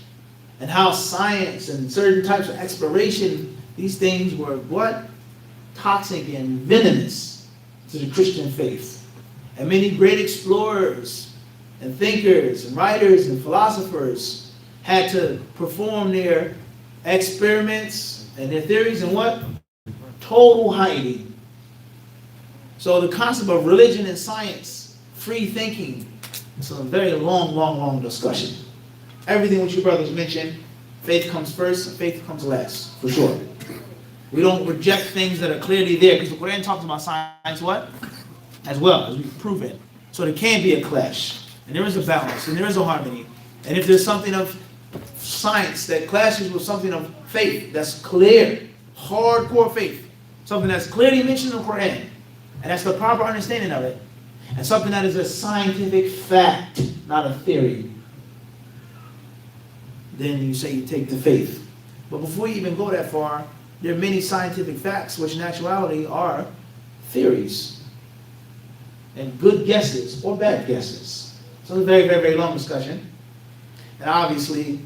and how science and certain types of exploration, these things were what? Toxic and venomous to the Christian faith. And many great explorers and thinkers and writers and philosophers had to perform their experiments and their theories in what? Total hiding. So the concept of religion and science, free thinking, it's a very long discussion. Everything which you brothers mentioned, faith comes first and faith comes last, for sure. We don't reject things that are clearly there, because the Quran talks about science what? As well, as we've proven. So there can be a clash, and there is a balance, and there is a harmony. And if there's something of science that clashes with something of faith that's clear, hardcore faith, something that's clearly mentioned in the Quran, and that's the proper understanding of it, and something that is a scientific fact, not a theory, then you say you take the faith. But before you even go that far, there are many scientific facts which in actuality are theories and good guesses or bad guesses. So it's a very, very, very long discussion. And obviously,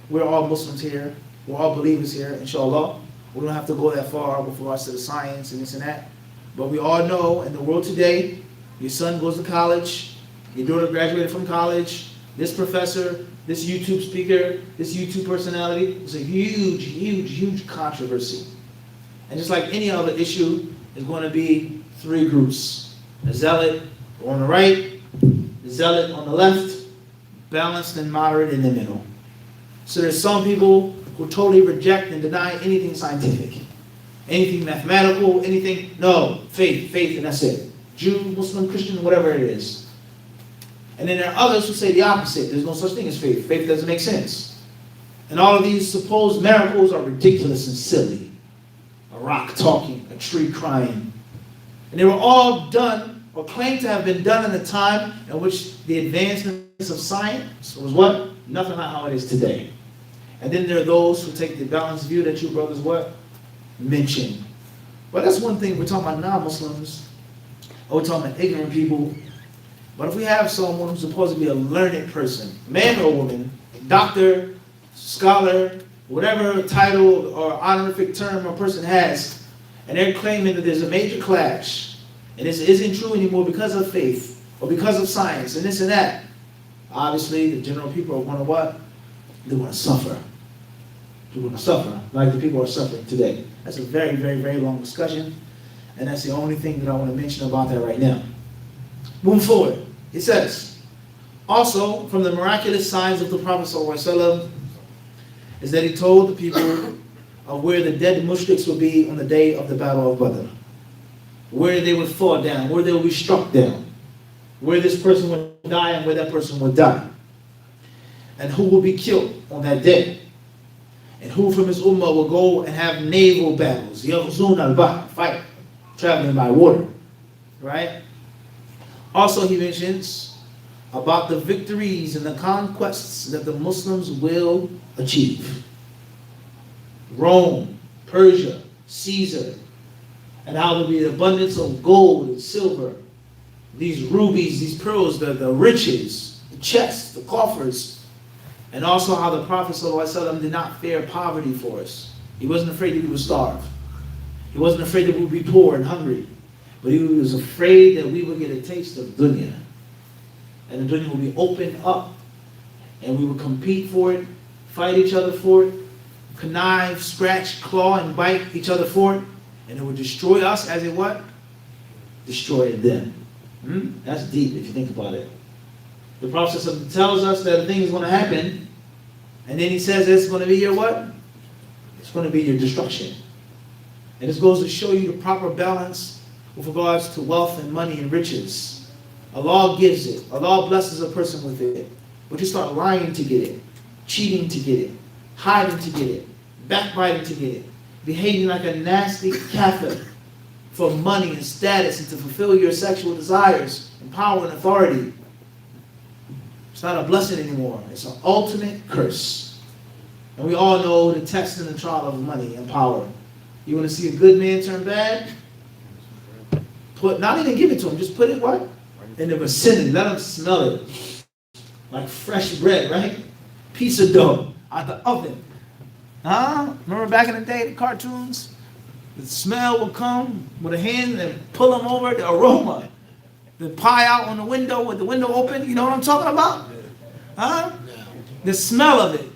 we're all Muslims here. We're all believers here, inshallah. We don't have to go that far with regards to the science and this and that. But we all know in the world today, your son goes to college, your daughter graduated from college, this professor, this YouTube speaker, this YouTube personality. It's a huge, huge, huge controversy. And just like any other issue, there's going to be three groups. A zealot on the right, the zealot on the left, balanced and moderate in the middle. So there's some people who totally reject and deny anything scientific, anything mathematical, anything, no, faith, and that's it. Jew, Muslim, Christian, whatever it is. And then there are others who say the opposite. There's no such thing as faith. Faith doesn't make sense. And all of these supposed miracles are ridiculous and silly. A rock talking, a tree crying. And they were all done, or claimed to have been done in a time in which the advancements of science was what? Nothing like how it is today. And then there are those who take the balanced view that you brothers what? Mentioned. Well, that's one thing. We're talking about non-Muslims, or we're talking about ignorant people. But if we have someone who's supposed to be a learned person, man or woman, doctor, scholar, whatever title or honorific term a person has, and they're claiming that there's a major clash, and this isn't true anymore because of faith, or because of science, and this and that, obviously the general people are going to what? They want to suffer. They want to suffer like the people are suffering today. That's a very, very, very long discussion, and that's the only thing that I want to mention about that right now. Moving forward, it says, also from the miraculous signs of the Prophet ﷺ is that he told the people of where the dead mushriks would be on the day of the battle of Badr, where they would fall down, where they would be struck down, where this person would die and where that person would die, and who will be killed on that day, and who from his ummah will go and have naval battles, yaghzun al-bahr, fight, traveling by water, right? Also, he mentions about the victories and the conquests that the Muslims will achieve. Rome, Persia, Caesar, and how there will be an abundance of gold and silver, these rubies, these pearls, the riches, the chests, the coffers, and also how the Prophet ﷺ did not fear poverty for us. He wasn't afraid that we would starve. He wasn't afraid that we would be poor and hungry. But he was afraid that we would get a taste of dunya. And the dunya would be opened up. And we would compete for it, fight each other for it, connive, scratch, claw, and bite each other for it. And it would destroy us as it what? Destroyed them. That's deep if you think about it. The Prophet tells us that a thing is going to happen. And then he says it's going to be your what? It's going to be your destruction. And this goes to show you the proper balance with regards to wealth and money and riches. Allah gives it. Allah blesses a person with it. But you start lying to get it, cheating to get it, hiding to get it, backbiting to get it, behaving like a nasty kafir for money and status and to fulfill your sexual desires and power and authority. It's not a blessing anymore. It's an ultimate curse. And we all know the test and the trial of money and power. You want to see a good man turn bad? Not even give it to him, just put it what? In the vicinity, let him smell it. Like fresh bread, right? Piece of dough out the oven. Remember back in the day, the cartoons? The smell would come with a hand and pull them over, the aroma. The pie out on the window with the window open, you know what I'm talking about? The smell of it.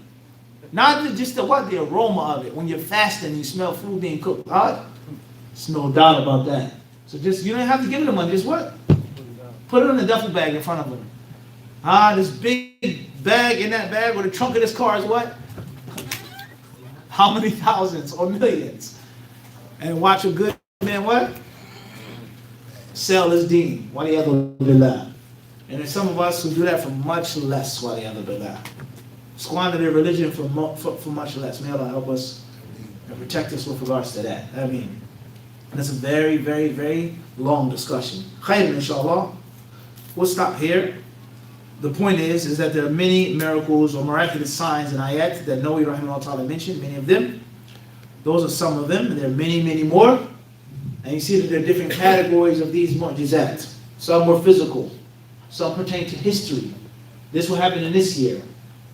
Not just the what, the aroma of it. When you're fasting, you smell food being cooked. There's no doubt about that. So just, you don't have to give it to money, just what? Put it in the duffel bag in front of them. This big bag, in that bag, or the trunk of this car is what? How many thousands or millions? And watch a good man what? Sell his deen. Waliyadhu. And there's some of us who do that for much less. Waliyadhu. Squander their religion for much less. May Allah help us and protect us with regards to that. I mean, that's a very, very, very long discussion. Khayr, inshallah. We'll stop here. The point is that there are many miracles or miraculous signs and ayat that Nawawi rahimahullah ta'ala mentioned, many of them. Those are some of them, and there are many, many more. And you see that there are different categories of these mu'jizat. Some were physical, some pertain to history. This will happen in this year.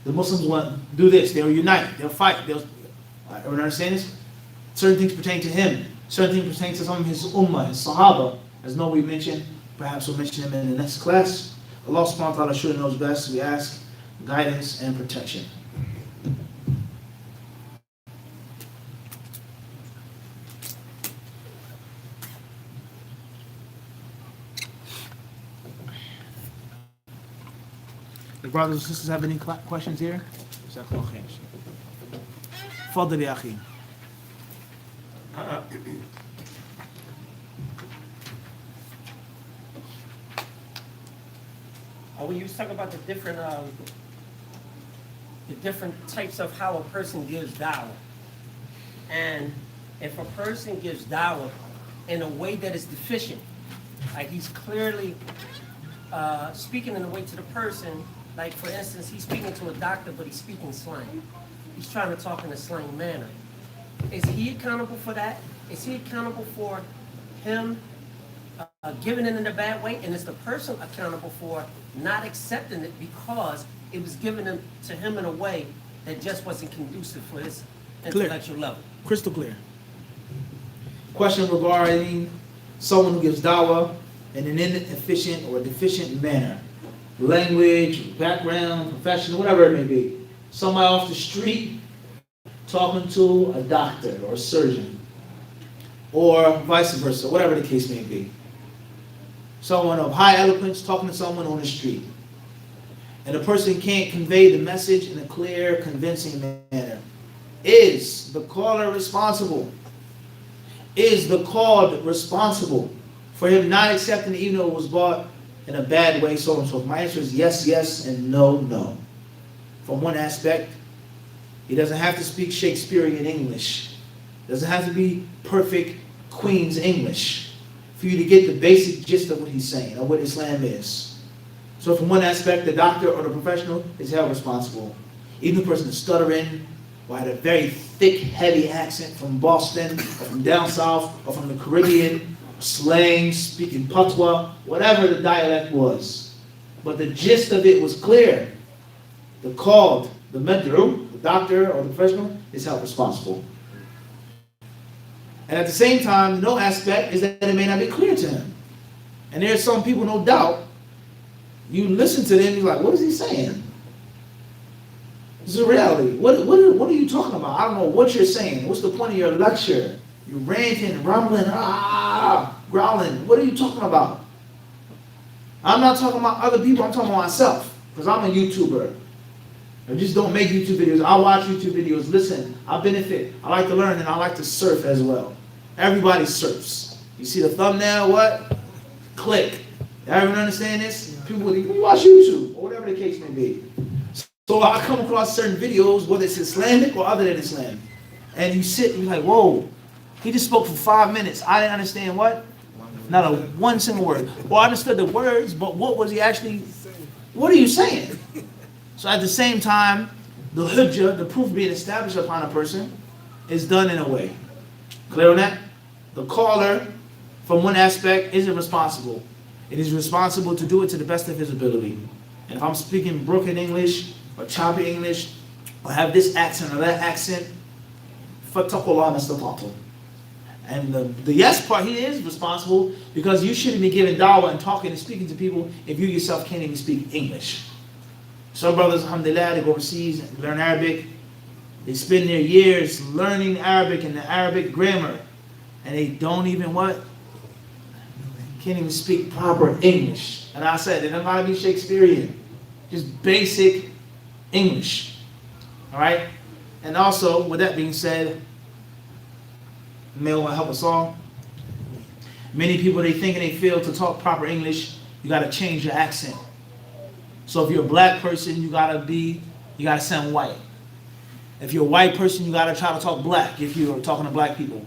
The Muslims will do this, they'll unite, they'll fight, everyone understand this? Certain things pertain to him, certain things pertain to some of his ummah, his sahaba. As Nawawi mentioned, perhaps we'll mention him in the next class. Allah subhanahu wa ta'ala surely knows best. We ask guidance and protection. The brothers and sisters have any questions here? Fadl ya akhi. When you was talking about the different types of how a person gives dawah, and if a person gives dawah in a way that is deficient, like he's clearly speaking in a way to the person, like for instance, he's speaking to a doctor, but he's speaking slang. He's trying to talk in a slang manner. Is he accountable for that? Is he accountable for him giving it in a bad way? And is the person accountable for not accepting it because it was given to him in a way that just wasn't conducive for his intellectual level? Crystal clear. Question regarding someone who gives dawah in an inefficient or deficient manner. Language, background, profession, whatever it may be. Somebody off the street talking to a doctor or a surgeon, or vice versa, whatever the case may be. Someone of high eloquence talking to someone on the street. And the person can't convey the message in a clear, convincing manner. Is the caller responsible? Is the called responsible for him not accepting it even though it was bought in a bad way, so on and so forth? My answer is yes, yes, and no, no. From one aspect, he doesn't have to speak Shakespearean English. Doesn't have to be perfect Queen's English for you to get the basic gist of what he's saying, or what Islam is. So from one aspect, the doctor or the professional is held responsible. Even the person stuttering, or had a very thick, heavy accent from Boston, or from down south, or from the Caribbean, slang, speaking patois, whatever the dialect was. But the gist of it was clear. The called, the mad'u, the doctor or the professional, is held responsible. And at the same time, no aspect is that it may not be clear to him. And there are some people, no doubt, you listen to them, you're like, what is he saying? This is a reality. What are you talking about? I don't know what you're saying. What's the point of your lecture? You're ranting, rumbling, growling. What are you talking about? I'm not talking about other people, I'm talking about myself. Because I'm a YouTuber. I just don't make YouTube videos. I watch YouTube videos, listen, I benefit. I like to learn and I like to surf as well. Everybody surfs. You see the thumbnail, what? Click. Everyone understand this? People, we watch YouTube, or whatever the case may be. So I come across certain videos, whether it's Islamic or other than Islam. And you sit and you're like, whoa, he just spoke for 5 minutes. I didn't understand what? Not a one single word. Well, I understood the words, but what was he actually, what are you saying? So at the same time, the hujjah, the proof being established upon a person, is done in a way. Clear on that? The caller, from one aspect, isn't responsible. It is responsible to do it to the best of his ability. And if I'm speaking broken English, or choppy English, or have this accent or that accent, فَاتَّقُوا اللَّهَ مَا اسْتَطَعْتُمْ. And the yes part, he is responsible, because you shouldn't be giving dawah and talking and speaking to people if you yourself can't even speak English. Some brothers, alhamdulillah, they go overseas and learn Arabic. They spend their years learning Arabic and the Arabic grammar. And they don't even what? Can't even speak proper English. And I said, they don't gotta be Shakespearean. Just basic English. Alright? And also, with that being said, May Allah help us all. Many people, they think and they feel to talk proper English, you got to change your accent. So if you're a black person, you got to sound white. If you're a white person, you got to try to talk black if you're talking to black people.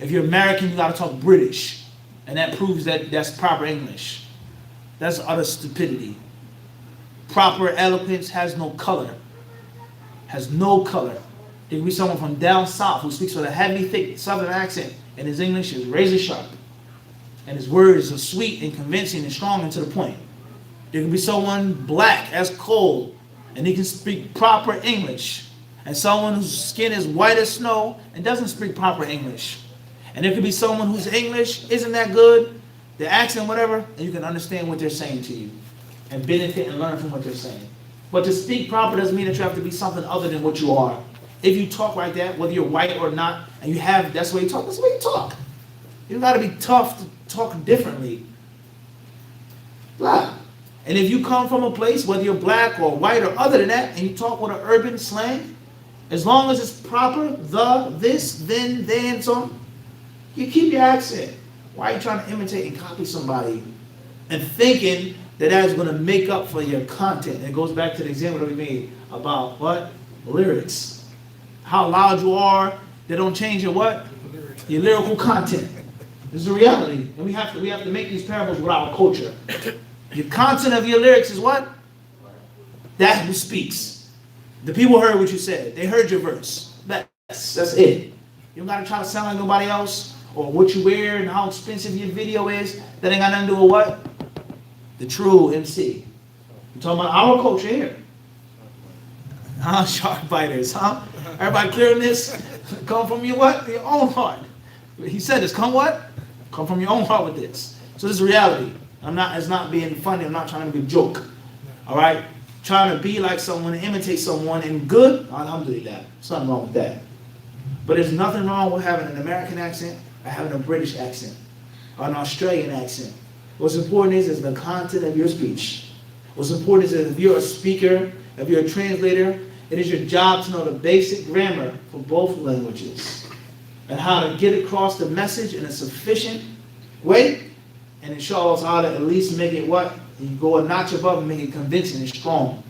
If you're American, you got to talk British. And that proves that that's proper English. That's utter stupidity. Proper eloquence has no color. Has no color. There can be someone from down south who speaks with a heavy, thick southern accent, and his English is razor sharp. And his words are sweet and convincing and strong and to the point. There can be someone black as coal, and he can speak proper English. And someone whose skin is white as snow and doesn't speak proper English. And there could be someone whose English isn't that good, their accent, whatever, and you can understand what they're saying to you and benefit and learn from what they're saying. But to speak proper doesn't mean that you have to be something other than what you are. If you talk like that, whether you're white or not, and you have, that's the way you talk, that's the way you talk. You got to be tough to talk differently. Blah. And if you come from a place, whether you're black or white or other than that, and you talk with an urban slang, as long as it's proper, this, then, so on, you keep your accent. Why are you trying to imitate and copy somebody and thinking that is going to make up for your content? And it goes back to the example that we made about what? Lyrics. How loud you are, they don't change your what? Your lyrical content. This is the reality. And we have to make these parables with our culture. Your content of your lyrics is what? That who speaks. The people heard what you said. They heard your verse. That's it. You don't got to try to sound like nobody else or what you wear and how expensive your video is. That ain't got nothing to do with what? The true MC. I'm talking about our culture here. Shark biters, huh? Everybody clear on this? Come from your what? Your own heart. He said this. Come what? Come from your own heart with this. So this is reality. It's not being funny. I'm not trying to be a joke. All right? Trying to be like someone and imitate someone and good, alhamdulillah. There's nothing wrong with that. But there's nothing wrong with having an American accent or having a British accent or an Australian accent. What's important is the content of your speech. What's important is that if you're a speaker, if you're a translator, it is your job to know the basic grammar for both languages and how to get across the message in a sufficient way, and inshallah how to at least make it what? You go a notch above and make it convincing and strong.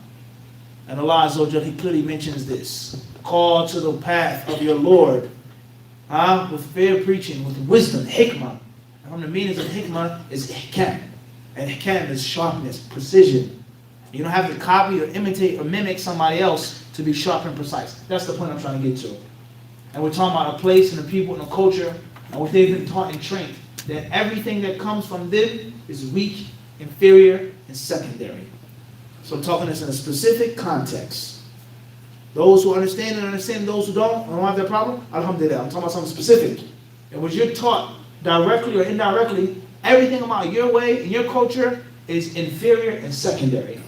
And Allah Azza wa Jalla, He clearly mentions this. Call to the path of your Lord with fair preaching, with wisdom, hikmah. And from the meanings of hikmah is hikam. And hikam is sharpness, precision. You don't have to copy or imitate or mimic somebody else to be sharp and precise. That's the point I'm trying to get to. And we're talking about a place and a people and a culture, and what they've been taught and trained, that everything that comes from them is weak, inferior, and secondary. So I'm talking this in a specific context. Those who understand and understand, those who don't have that problem, alhamdulillah. I'm talking about something specific. And what you're taught directly or indirectly, everything about your way and your culture is inferior and secondary.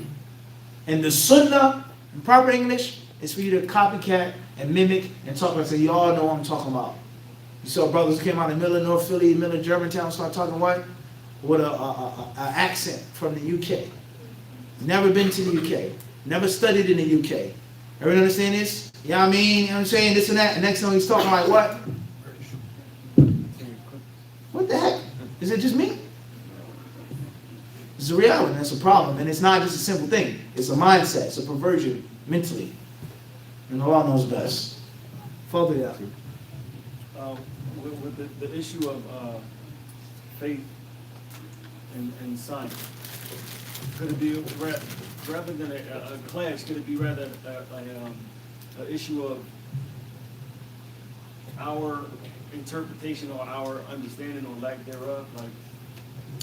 And the sunnah, in proper English, is for you to copycat and mimic and talk like, say, you all know what I'm talking about. You saw brothers came out in the middle of North Philly, middle of Germantown, start talking what? With an accent from the UK. Never been to the UK. Never studied in the UK. Everyone understand this? You know what I mean? You know what I'm saying? This and that. And next thing he's talking like what? What the heck? Is it just me? It's a reality, and that's a problem. And it's not just a simple thing. It's a mindset. It's a perversion mentally. And Allah knows best. Follow it out. With the issue of faith and science, could it be rather than a clash? Could it be rather an issue of our interpretation or our understanding or lack thereof? Like,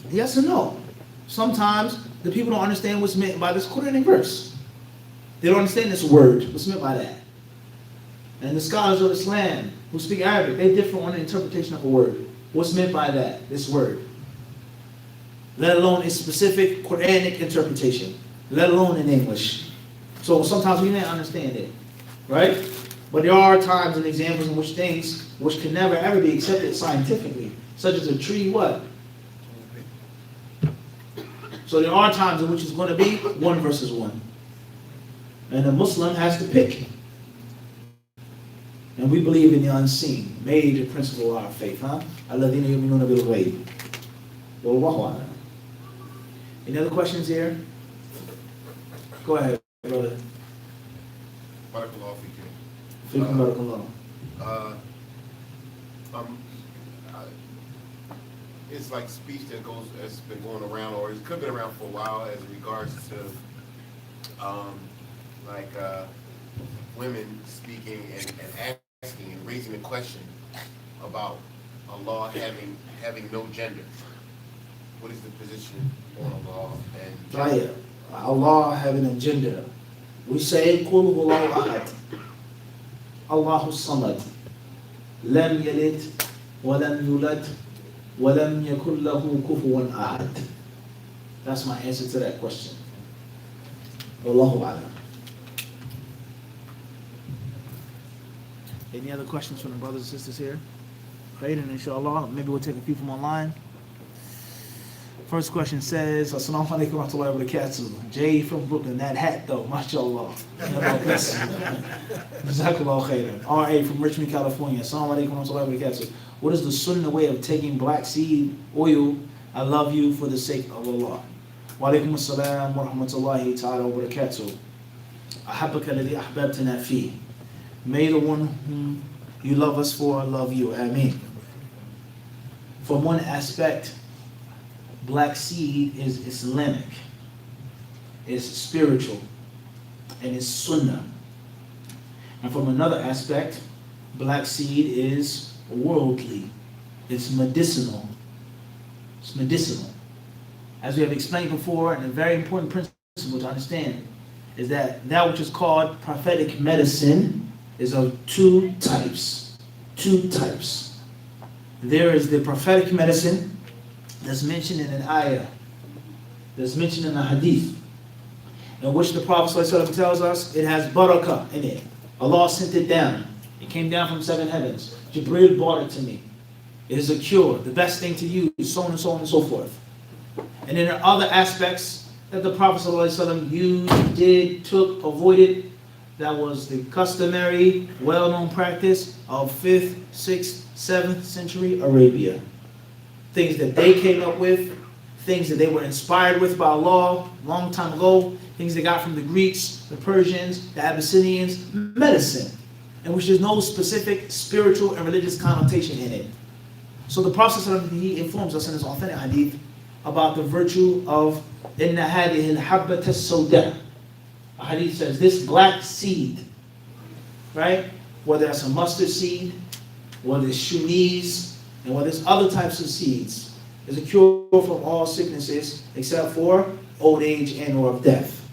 yes and no. Sometimes the people don't understand what's meant by this Quranic verse. They don't understand this word. What's meant by that? And the scholars of Islam who speak Arabic, they differ on the interpretation of a word. What's meant by that? This word. Let alone its specific Quranic interpretation. Let alone in English. So sometimes we didn't understand it. Right? But there are times and examples in which things which can never ever be accepted scientifically. Such as a tree what? So there are times in which it's going to be 1 versus 1. And a Muslim has to pick. And we believe in the unseen, major principle of our faith, huh? الَّذِينَ يُؤْمِنُونَ بِالْغَيْبِ. وَاللَّهُ أَعْلَمُ. Any other questions here? Go ahead, brother. Barakallahu feekum. Fikum barakallah. It's like speech that's been going around, or it could have been around for a while, as regards to women speaking and asking and raising a question about Allah having no gender. What is the position on Allah and gender? Allah having a gender. We say, قُلْ هُوَ اللَّهُ أَحَدٌ اللَّهُ الصَّمَدُ لَمْ يَلِدْ وَلَمْ يُولَدْ وَلَمْ يَكُنْ لَهُ كُفُوًا أَحَدٌ. That's my answer to that question. Wallahu a'lam. Any other questions from the brothers and sisters here? Khairan, inshallah. Maybe we'll take a few from online. First question says, Assalamu alaikum wa rahmatullahi wa barakatuh. Jay from Brooklyn, that hat though, mashallah. Jazakallah khairan. R.A. from Richmond, California. Assalamu alaikum wa rahmatullahi wa barakatuh. What is the sunnah way of taking black seed oil? I love you for the sake of Allah. Wa alaikum assalam wa rahmatullahi ta'ala wa barakatuh. Ahabbaka alladhi ahbabtana fi. May the one whom you love us for love you. Ameen. From one aspect, black seed is Islamic, it's spiritual, and it's sunnah. And from another aspect, black seed is worldly, it's medicinal. It's medicinal. As we have explained before, and a very important principle to understand is that which is called prophetic medicine is of two types. Two types. There is the prophetic medicine that's mentioned in an ayah, that's mentioned in a hadith, in which the Prophet ﷺ tells us it has barakah in it. Allah sent it down. It came down from 7 heavens. Jibreel brought it to me. It is a cure, the best thing to use, so on and so on and so forth. And then there are other aspects that the Prophet ﷺ used, did, took, avoided. That was the customary, well-known practice of 5th, 6th, 7th century Arabia. Things that they came up with, things that they were inspired with by Allah long time ago, things they got from the Greeks, the Persians, the Abyssinians, medicine, in which there's no specific spiritual and religious connotation in it. So the Prophet, he informs us in his authentic hadith about the virtue of إِنَّ هَذِهِ الْحَبَّةَ السَّوْدَاءَ. A hadith says this black seed, right? Whether that's a mustard seed, whether it's shuniz, and whether it's other types of seeds, is a cure from all sicknesses except for old age and or of death.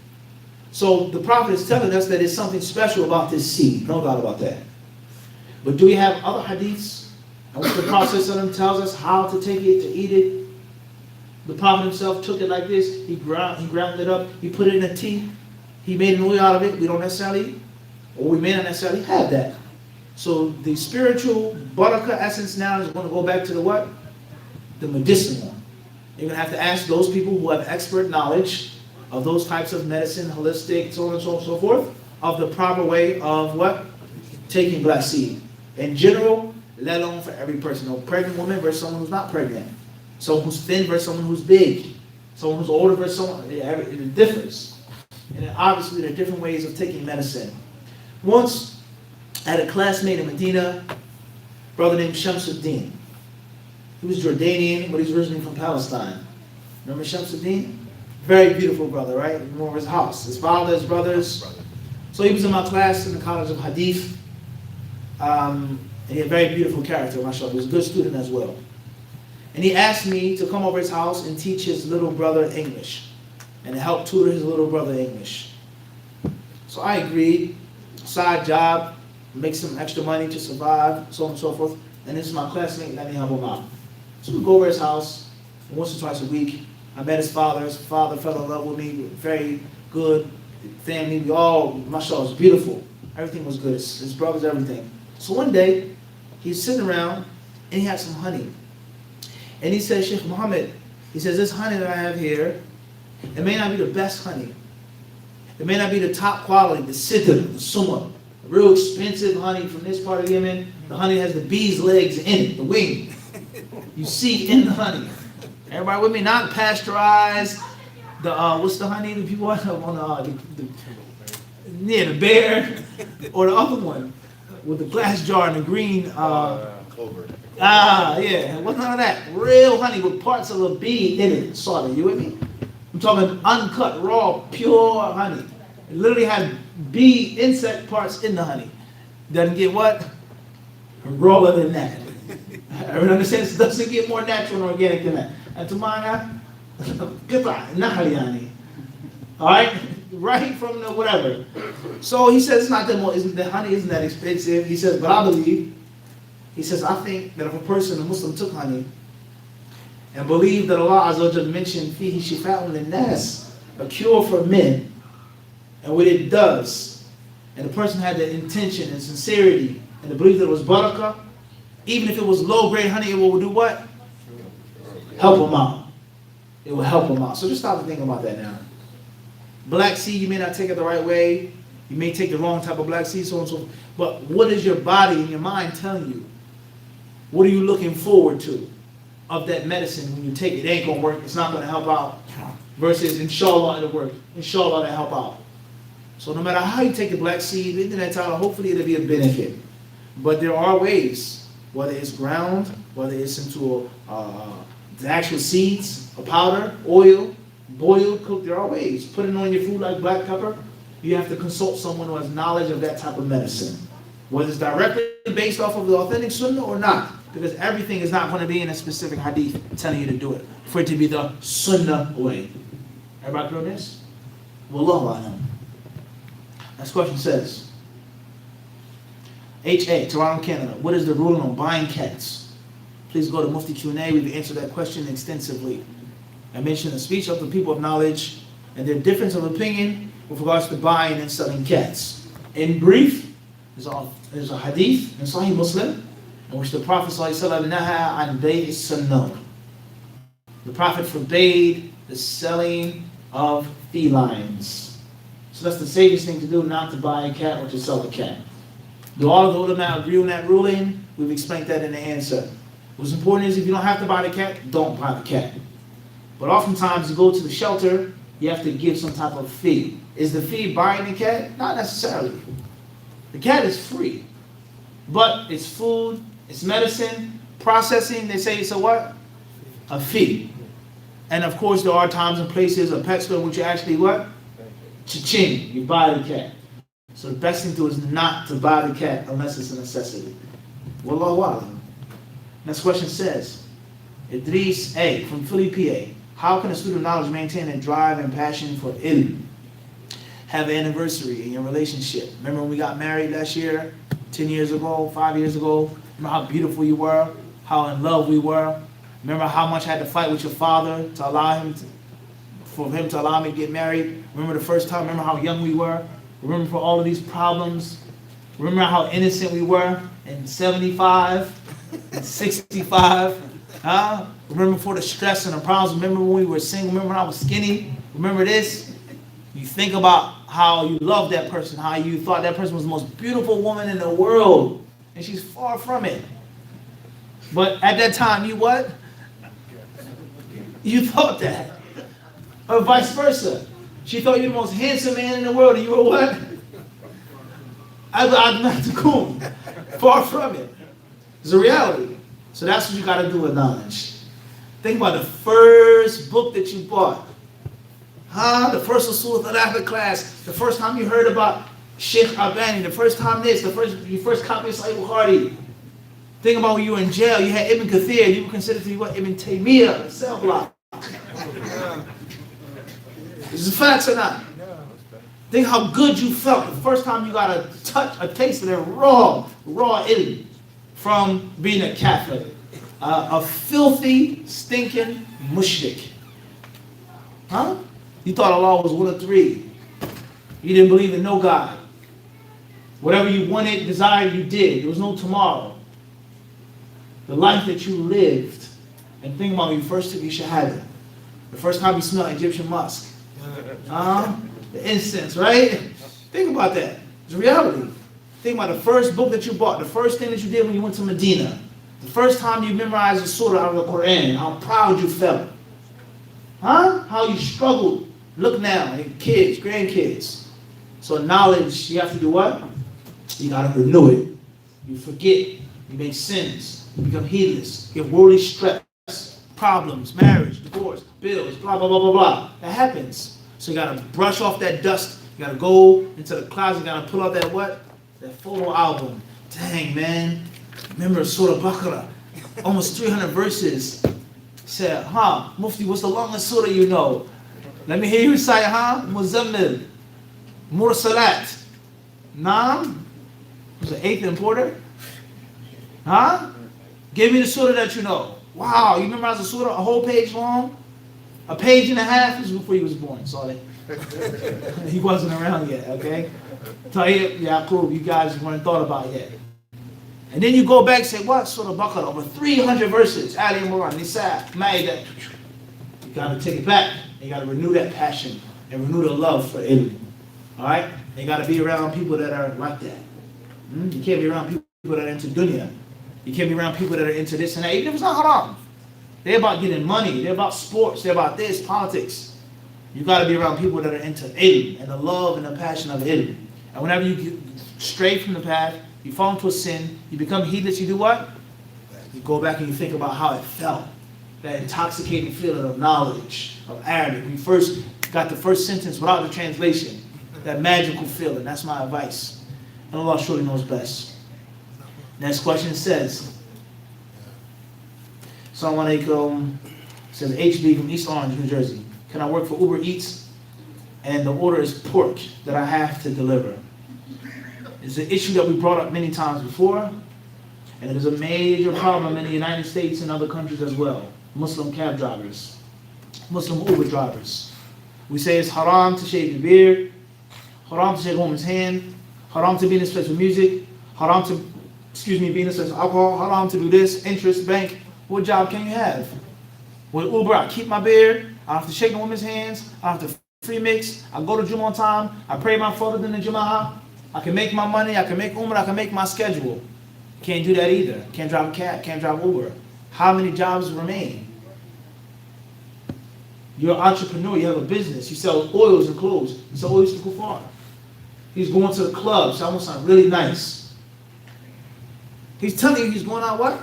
So the Prophet is telling us that there's something special about this seed, no doubt about that. But do we have other hadiths in which the Prophet tells us how to take it, to eat it? The Prophet himself took it like this. He ground it up. He put it in a tea. He made an oil out of it. We don't necessarily, or we may not necessarily have that. So the spiritual barakah essence now is going to go back to the what? The medicinal. You're going to have to ask those people who have expert knowledge of those types of medicine, holistic, so on and so on and so forth, of the proper way of what? Taking black seed. In general, let alone for every person. A pregnant woman versus someone who's not pregnant. Someone who's thin versus someone who's big. Someone who's older versus someone, it differs. And obviously there are different ways of taking medicine. Once, I had a classmate in Medina, a brother named Shamsuddin. He was Jordanian, but he's originally from Palestine. Remember Shamsuddin? Very beautiful brother, right? Remember his house, his father, his brothers. So he was in my class in the College of Hadith. And he had a very beautiful character, mashallah. He was a good student as well. And he asked me to come over his house and teach his little brother English, and to help tutor his little brother English. So I agreed. Side job, make some extra money to survive, so on and so forth. And this is my classmate, let me help him out. So we go over his house once or twice a week. I met his father. His father fell in love with me. Very good family. We all, mashallah, was beautiful. Everything was good. His brothers, everything. So one day, he's sitting around and he had some honey. And he said, Sheikh Muhammad, he says, this honey that I have here, it may not be the best honey. It may not be the top quality, the sidr, the summa. real expensive honey from this part of Yemen. The honey has the bee's legs in it, the wing. You see in the honey. Everybody with me? Not pasteurized. The what's the honey that people want on the bear, or the other one with the glass jar and the green. Clover. Yeah, it wasn't none of that. Real honey with parts of a bee in it. Sorry, you with me? I'm talking uncut, raw, pure honey. It literally had bee insect parts in the honey. Doesn't get what? Rawer than that. Everyone understands? It doesn't get more natural and organic than that. And to mine, all right, right from the whatever. So he says it's not that more. The honey isn't that expensive. He says, but I believe. He says, I think that if a person, a Muslim, took honey and believed that Allah Azza wa Jalla mentioned fihi shifa'un lin-nas, a cure for men, and what it does, and the person had the intention and sincerity and the belief that it was barakah, even if it was low-grade honey, it will do what? Help them out. It will help them out. So just stop and think about that now. Black seed, you may not take it the right way. You may take the wrong type of black seed, so on and so forth. But what is your body and your mind telling you? What are you looking forward to of that medicine when you take it? It ain't going to work. It's not going to help out. Versus, inshallah, it'll work. Inshallah, it'll help out. So no matter how you take the black seed, hopefully it'll be a benefit. But there are ways, whether it's ground, whether it's into the actual seeds, a powder, oil, boiled, cooked, there are ways. Put it on your food like black pepper. You have to consult someone who has knowledge of that type of medicine. Whether it's directly based off of the authentic sunnah or not. Because everything is not going to be in a specific hadith telling you to do it. For it to be the sunnah way. Everybody clear on this? Wallahu a'lam. Next question says, HA, Toronto, Canada. What is the ruling on buying cats? Please go to Mufti Q&A. We've answered that question extensively. I mentioned the speech of the people of knowledge and their difference of opinion with regards to buying and selling cats. In brief, there's a hadith in Sahih Muslim in which the Prophet ﷺ naha an bay'i sunnah. The Prophet forbade the selling of felines. So that's the safest thing to do, not to buy a cat or to sell a cat. Do all of the ulama agree on that ruling? We've explained that in the answer. What's important is if you don't have to buy the cat, don't buy the cat. But oftentimes you go to the shelter, you have to give some type of fee. Is the fee buying the cat? Not necessarily. The cat is free. But it's food, it's medicine, processing, they say it's a what? A fee. And of course there are times and places, a pet store, which you actually what? Cha-ching, you buy the cat. So the best thing to do is not to buy the cat unless it's a necessity. Wallahu a'lam. Next question says, Idris A. from Philly, PA. How can a student of knowledge maintain a drive and passion for ilm? Have an anniversary in your relationship. Remember when we got married last year, 10 years ago, 5 years ago? Remember how beautiful you were, how in love we were? Remember how much I had to fight with your father to allow him to allow me to get married? Remember the first time? Remember how young we were? Remember for all of these problems? Remember how innocent we were in 75, and 65? Huh? Remember for the stress and the problems? Remember when we were single? Remember when I was skinny? Remember this? You think about how you loved that person, how you thought that person was the most beautiful woman in the world, and she's far from it. But at that time, you what? You thought that. Or vice versa. She thought you were the most handsome man in the world, and you were what? I'm not the coon. Far from it. It's a reality. So that's what you got to do with knowledge. Think about the first book that you bought. The first Usul al-Thalathah class. The first time you heard about Sheikh Albani. The first time this. Your first copy of Sahih Bukhari. Think about when you were in jail. You had Ibn Kathir. You were considered to be what? Ibn Taymiyyah. Cell block. Is it facts or not? Think how good you felt the first time you got a taste of their raw ilm from being a Catholic. A filthy, stinking mushrik. Huh? You thought Allah was one of three. You didn't believe in no God. Whatever you wanted, desired, you did. There was no tomorrow. The life that you lived. And think about when you first took your shahada. The first time you smelled Egyptian musk. The incense, right? Think about that. It's a reality. Think about the first book that you bought, the first thing that you did when you went to Medina, the first time you memorized the surah out of the Quran, how proud you felt. Huh? How you struggled. Look now, your kids, grandkids. So knowledge, you have to do what? You got to renew it. You forget. You make sins. You become heedless. You have worldly stress, problems, marriage, divorce, bills, blah, blah, blah, blah, blah. That happens. So you got to brush off that dust. You got to go into the closet. You got to pull out that what? That photo album. Dang, man. Remember Surah Baqarah? Almost 300 verses. Said, Mufti, what's the longest surah you know? Let me hear you recite, Muzammil. Mursalat. Naam? Was it 8th importer? Give me the surah that you know. Wow, you memorize a surah a whole page long? A page and a half? This is before he was born, sorry. He wasn't around yet, okay? Tayyip, Yaqub, you guys weren't thought about yet. And then you go back and say, what? Surah Baqarah, over 300 verses. Ali Imran, Nisa, Ma'idah. You got to take it back. You got to renew that passion and renew the love for ilm. All right? You got to be around people that are like that. You can't be around people that are into dunya. You can't be around people that are into this and that. Even if it's not haram. They're about getting money. They're about sports. They're about this, politics. You got to be around people that are into ilm and the love and the passion of ilm. And whenever you get stray from the path, you fall into a sin, you become heedless, you do what? You go back and you think about how it felt. That intoxicating feeling of knowledge, of Arabic. When you first got the first sentence without the translation. That magical feeling. That's my advice. And Allah surely knows best. Next question says, Assalamu alaikum. Says HB from East Orange, New Jersey. Can I work for Uber Eats? And the order is pork that I have to deliver. It's an issue that we brought up many times before, and it is a major problem in the United States and other countries as well. Muslim cab drivers, Muslim Uber drivers. We say it's haram to shave your beard, haram to shake a woman's hand, haram to be in this place with music, haram to, be in this place with alcohol, haram to do this, interest, bank. What job can you have? With Uber, I keep my beard, I don't have to shake a woman's hands, I don't have to free mix, I go to Jummah on time, I pray my Fard in the Jummah. I can make my money, I can make Umrah, I can make my schedule. Can't do that either. Can't drive a cab, can't drive Uber. How many jobs remain? You're an entrepreneur, you have a business, you sell oils and clothes. You sell oils to Kufar. He's going to the club, so I want something really nice. He's telling you he's going out what?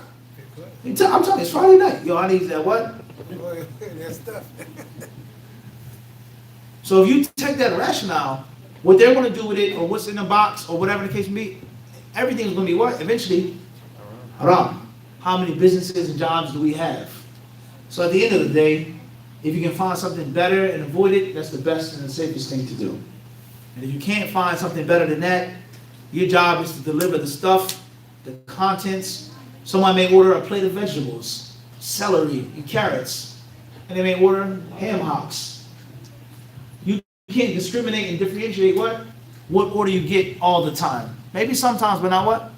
I'm telling you, it's Friday night. Yo, I need that what? That stuff. So if you take that rationale, what they're going to do with it, or what's in the box, or whatever the case may be, everything's going to be what? Eventually, haram. How many businesses and jobs do we have? So at the end of the day, if you can find something better and avoid it, that's the best and the safest thing to do. And if you can't find something better than that, your job is to deliver the stuff, the contents. Someone may order a plate of vegetables, celery and carrots, and they may order ham hocks. You can't discriminate and differentiate what order you get all the time. Maybe sometimes, but not what?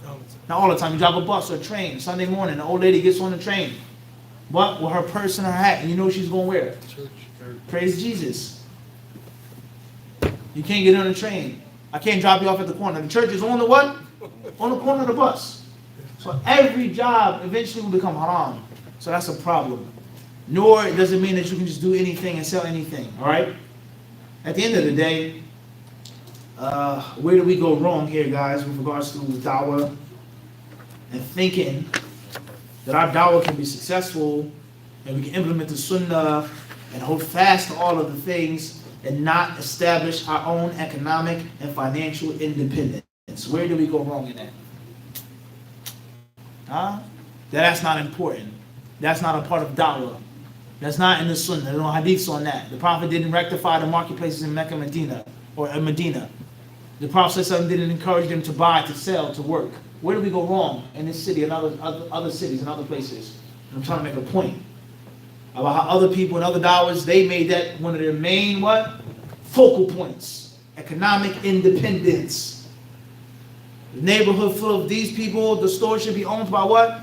Not all the time. You drive a bus or a train. Sunday morning, the old lady gets on the train. What? With her purse and her hat, and you know what she's going to wear. Church. Praise Jesus. You can't get on the train. I can't drop you off at the corner. The church is on the what? On the corner of the bus. So every job eventually will become haram. So that's a problem. Nor it doesn't mean that you can just do anything and sell anything. All right? At the end of the day, where do we go wrong here, guys, with regards to dawah and thinking that our dawah can be successful and we can implement the sunnah and hold fast to all of the things and not establish our own economic and financial independence? Where do we go wrong in that? That's not important. That's not a part of dawah. That's not in the sunnah. There's no hadiths on that. The Prophet didn't rectify the marketplaces in Mecca, Medina, or in Medina. The Prophet didn't encourage them to buy, to sell, to work. Where do we go wrong in this city and other cities and other places? And I'm trying to make a point about how other people and other dawahs, they made that one of their main what? Focal points. Economic independence. The neighborhood full of these people, the store should be owned by what?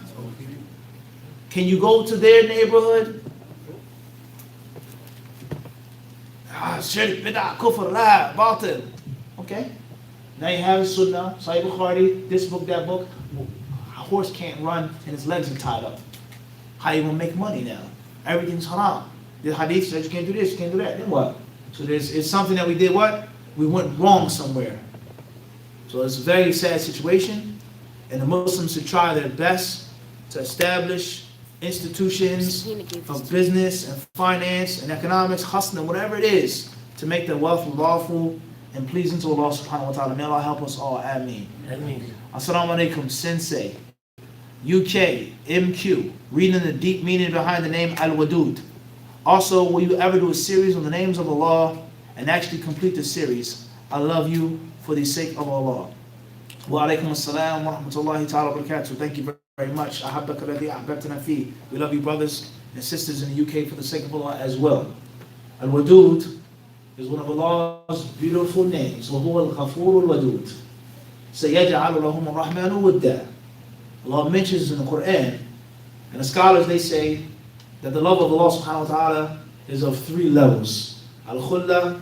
Can you go to their neighborhood? Shirk, bid'ah, kufr, la, batil. Okay. Now you have Sunnah, Sahih Bukhari, this book, that book. A horse can't run and his legs are tied up. How you gonna make money now? Everything's haram. The hadith says you can't do this, you can't do that. Then what? So it's something that we did what? We went wrong somewhere. So it's a very sad situation, and the Muslims should try their best to establish institutions of business and finance and economics, hustle, whatever it is, to make their wealth lawful and pleasing to Allah subhanahu wa ta'ala. May Allah help us all. Ameen. Ameen. Assalamu alaikum, Sensei. UK, MQ, reading the deep meaning behind the name Al-Wadud. Also, will you ever do a series on the names of Allah and actually complete the series? I love you for the sake of Allah. Wa alaikum assalam wa rahmatullahi ta'ala wa barakatuh. Thank you very much. Ahabbaka alladhi ahbabtana fi. We love you brothers and sisters in the UK for the sake of Allah as well. Al-Wadud is one of Allah's beautiful names. وَهُوَ الْغَفُورُ الْوَدُودُ سَيَجْعَلُ لَهُمُ الرَّحْمَنُ وُدًّا. Allah mentions in the Quran, and the scholars they say that the love of Allah subhanahu wa ta'ala is of three levels: al-khulla,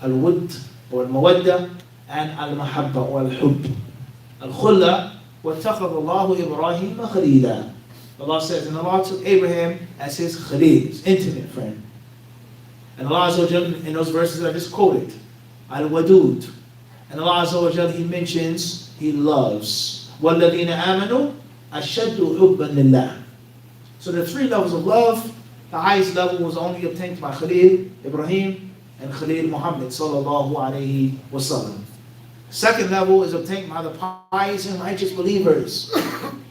al-wudd or al-mawadda, and al-mahabba or al-hubb. Al-khulla, وَاتَّخَذَ اللَّهُ إِبْرَاهِيمَ خَلِيلًا. Allah says, and Allah took Abraham as his khalil, his intimate friend. And Allah Azza wa Jalla, in those verses I just quoted, al-wadud, and Allah Azza wa Jalla, He mentions He loves. وَالَّذِينَ آمَنُوا أَشَدُّ حُبًّا لِلَّهِ. So the three levels of love, the highest level was only obtained by Khalil Ibrahim and Khalil Muhammad sallallahu alayhi wa sallam. Second level is obtained by the pious and righteous believers.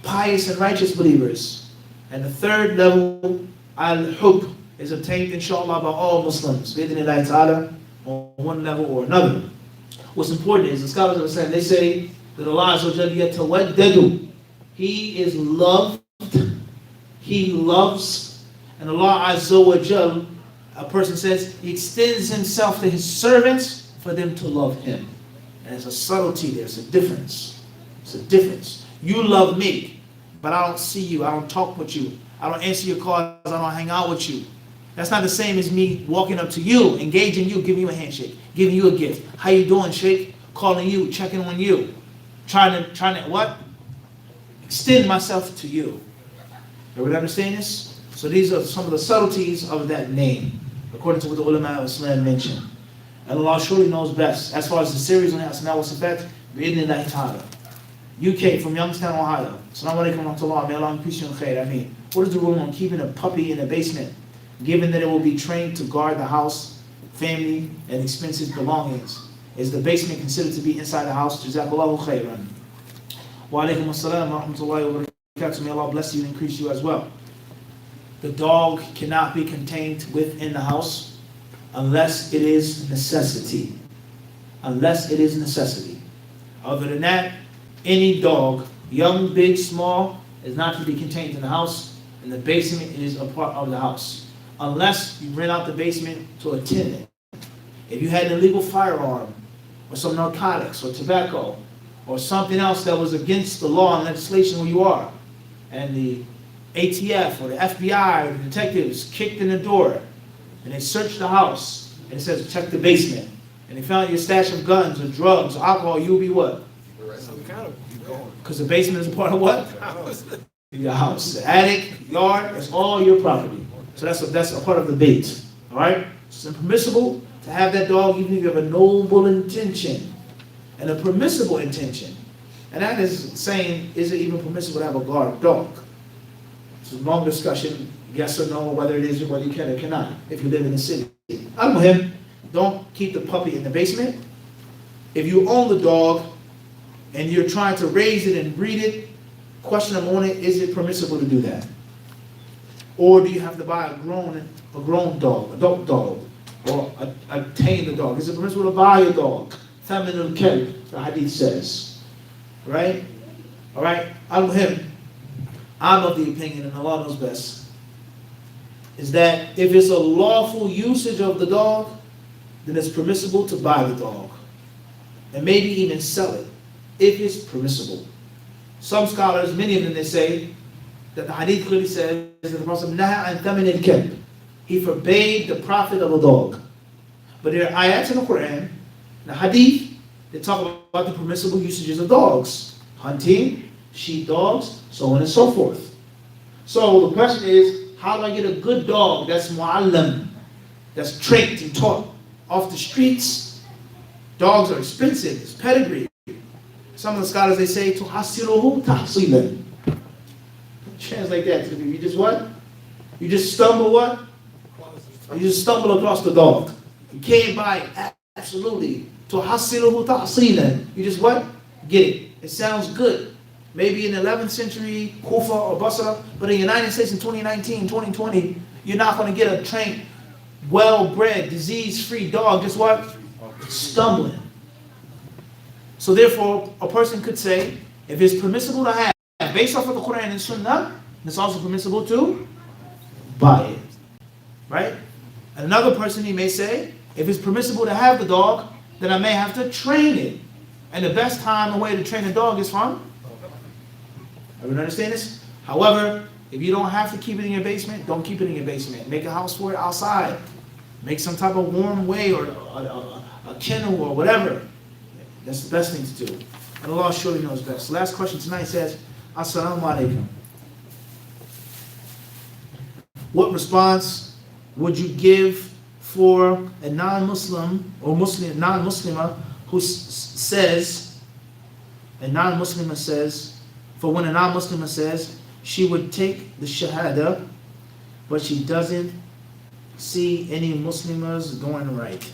Pious and righteous believers. And the third level, al-hub, is obtained inshallah by all Muslims, bi'idhnillahi ta'ala, on one level or another. What's important is, the scholars are saying, they say that Allah Azza wa Jalla yatawaddadu. He is loved, He loves, and Allah Azza wa Jalla, a person says, He extends Himself to His servants for them to love Him. And there's a subtlety, there's a difference. It's a difference. You love me, but I don't see you, I don't talk with you, I don't answer your calls, I don't hang out with you. That's not the same as me walking up to you, engaging you, giving you a handshake, giving you a gift. How you doing, Sheikh? Calling you, checking on you. Trying to what? Extend myself to you. Everybody understand this? So these are some of the subtleties of that name, according to what the ulama of Islam mentioned. And Allah surely knows best. As far as the series on Asma wa Sifat, bi'idhnillahi ta'ala. UK from Youngstown, Ohio. Assalamu alaikum wa rahmatullah. May Allah increase you in khair. I mean, what is the rule on keeping a puppy in the basement, given that it will be trained to guard the house, family, and expensive belongings? Is the basement considered to be inside the house? Jazakallahu khairan. Wa alaikum assalam wa rahmatullahi wa barakatuh. May Allah bless you and increase you as well. The dog cannot be contained within the house unless it is necessity. Unless it is necessity. Other than that, any dog, young, big, small, is not to be contained in the house, and the basement is a part of the house. Unless you rent out the basement to a tenant. If you had an illegal firearm, or some narcotics, or tobacco, or something else that was against the law and legislation where you are, and the ATF or the FBI or the detectives kicked in the door, and they searched the house, and it says check the basement, and they found your stash of guns or drugs or alcohol, you'll be what? Because the basement is a part of what? Your house. The attic, yard, it's all your property. So that's a part of the bait. All right? It's impermissible to have that dog even if you have a noble intention and a permissible intention. And that is saying, is it even permissible to have a guard dog? It's a long discussion, yes or no, whether it is or whether you can or cannot, if you live in the city. Al-Muhim, don't keep the puppy in the basement. If you own the dog and you're trying to raise it and breed it, question number one, is it permissible to do that? Or do you have to buy a grown dog, adult dog, or a tamed dog? Is it permissible to buy a dog? Thamin al-kalb, the hadith says. Right? Alright? Al-Muhim, I'm of the opinion, and Allah knows best, is that if it's a lawful usage of the dog, then it's permissible to buy the dog. And maybe even sell it, if it's permissible. Some scholars, many of them, they say that the hadith clearly says that the Prophet naha an thamin al-kalb. He forbade the profit of a dog. But there are ayats in the Quran, the hadith, they talk about the permissible usages of dogs. Hunting, sheepdogs, so on and so forth. So the question is, how do I get a good dog that's mu'allam, that's trained and taught off the streets? Dogs are expensive, it's pedigree. Some of the scholars, they say, tuhasiluhu tahsilan. Translate that to me. You just what? You just stumble what? You just stumble across the dog. You can't buy it. Absolutely. Tuhasiluhu tahsilan. You just what? Get it. It sounds good. Maybe in the 11th century, Kufa or Basra, but in the United States in 2019, 2020, you're not going to get a trained, well-bred, disease-free dog. Just what? Stumbling. So therefore, a person could say, if it's permissible to have, based off of the Quran and Sunnah, it's also permissible to buy it. Right? And another person, he may say, if it's permissible to have the dog, then I may have to train it. And the best time and way to train a dog is from? Everyone understand this? However, if you don't have to keep it in your basement, don't keep it in your basement. Make a house for it outside. Make some type of warm way or a kennel or whatever. That's the best thing to do. And Allah surely knows best. Last question tonight says, Assalamu alaikum. What response would you give for a non-Muslim or non-Muslimah who says, for when a non-Muslimah says she would take the Shahada, but she doesn't see any Muslimas going right?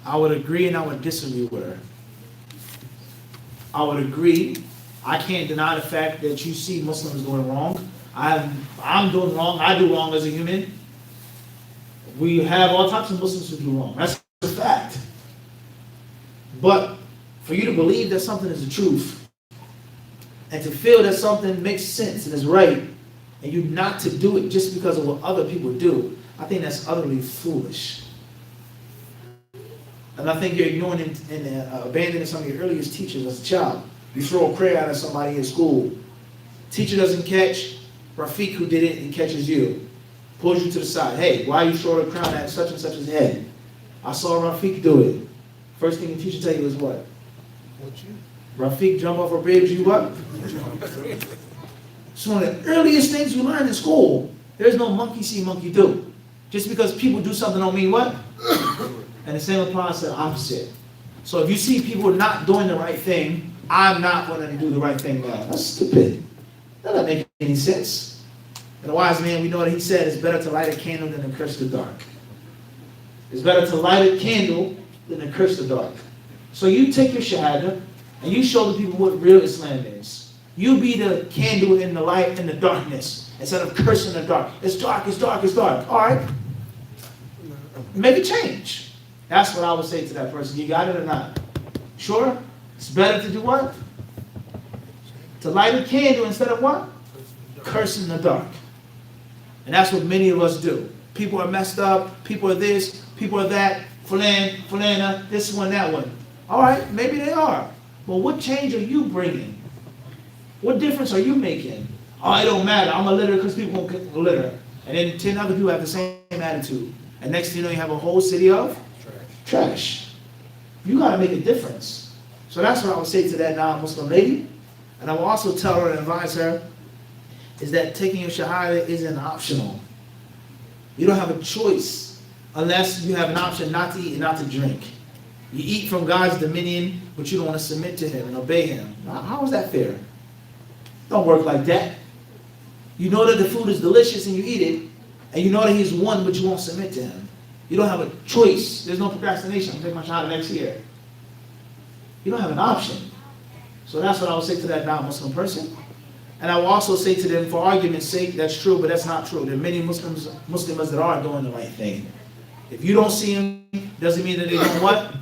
I would agree and I would disagree with her. I would agree. I can't deny the fact that you see Muslims going wrong. I'm doing wrong. I do wrong as a human. We have all types of Muslims who do wrong. That's a fact. But for you to believe that something is the truth, and to feel that something makes sense and is right, and you not to do it just because of what other people do, I think that's utterly foolish. And I think you're ignoring and abandoning some of your earliest teachers as a child. You throw a crayon at somebody in school. Teacher doesn't catch. Rafiq, who did it, he catches you. Pulls you to the side. Hey, why are you throwing a crown at such and such's head? I saw Rafiq do it. First thing the teacher tell you is what? What you? Rafiq jump off a bridge, you what? It's one of the earliest things you learn in school. There's no monkey see, monkey do. Just because people do something don't mean what? And the same applies to the opposite. So if you see people not doing the right thing, I'm not going to do the right thing now. That's stupid. That doesn't make any sense. And the wise man, we know that he said, it's better to light a candle than to curse the dark. It's better to light a candle than to curse the dark. So you take your shahada and you show the people what real Islam is. You be the candle in the light in the darkness instead of cursing the dark. It's dark, it's dark, it's dark. All right. Make a change. That's what I would say to that person. You got it or not? Sure? It's better to do what? To light a candle instead of what? Cursing the dark. And that's what many of us do. People are messed up. People are this. People are that. Fulana, this one, that one. All right, maybe they are. But what change are you bringing? What difference are you making? Oh, it don't matter. I'm a litter because people won't litter. And then 10 other people have the same attitude. And next thing you know, you have a whole city of trash. You got to make a difference. So that's what I would say to that non-Muslim lady. And I will also tell her and advise her is that taking your shahada isn't optional. You don't have a choice unless you have an option not to eat and not to drink. You eat from God's dominion, but you don't want to submit to Him and obey Him. How is that fair? Don't work like that. You know that the food is delicious and you eat it, and you know that He's one, but you won't submit to Him. You don't have a choice. There's no procrastination. I'm taking my shahada next year. You don't have an option. So that's what I would say to that non-Muslim person. And I will also say to them, for argument's sake, that's true, but that's not true. There are many Muslims that are doing the right thing. If you don't see them, doesn't mean that they don't what?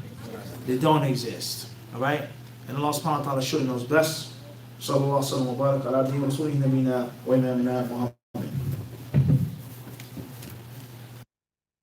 They don't exist. All right? And Allah subhanahu wa ta'ala surely knows best. Sallallahu alaihi wa sallam wa barak ala abdihi wa rasulihi nabiyina wa imamina Muhammad.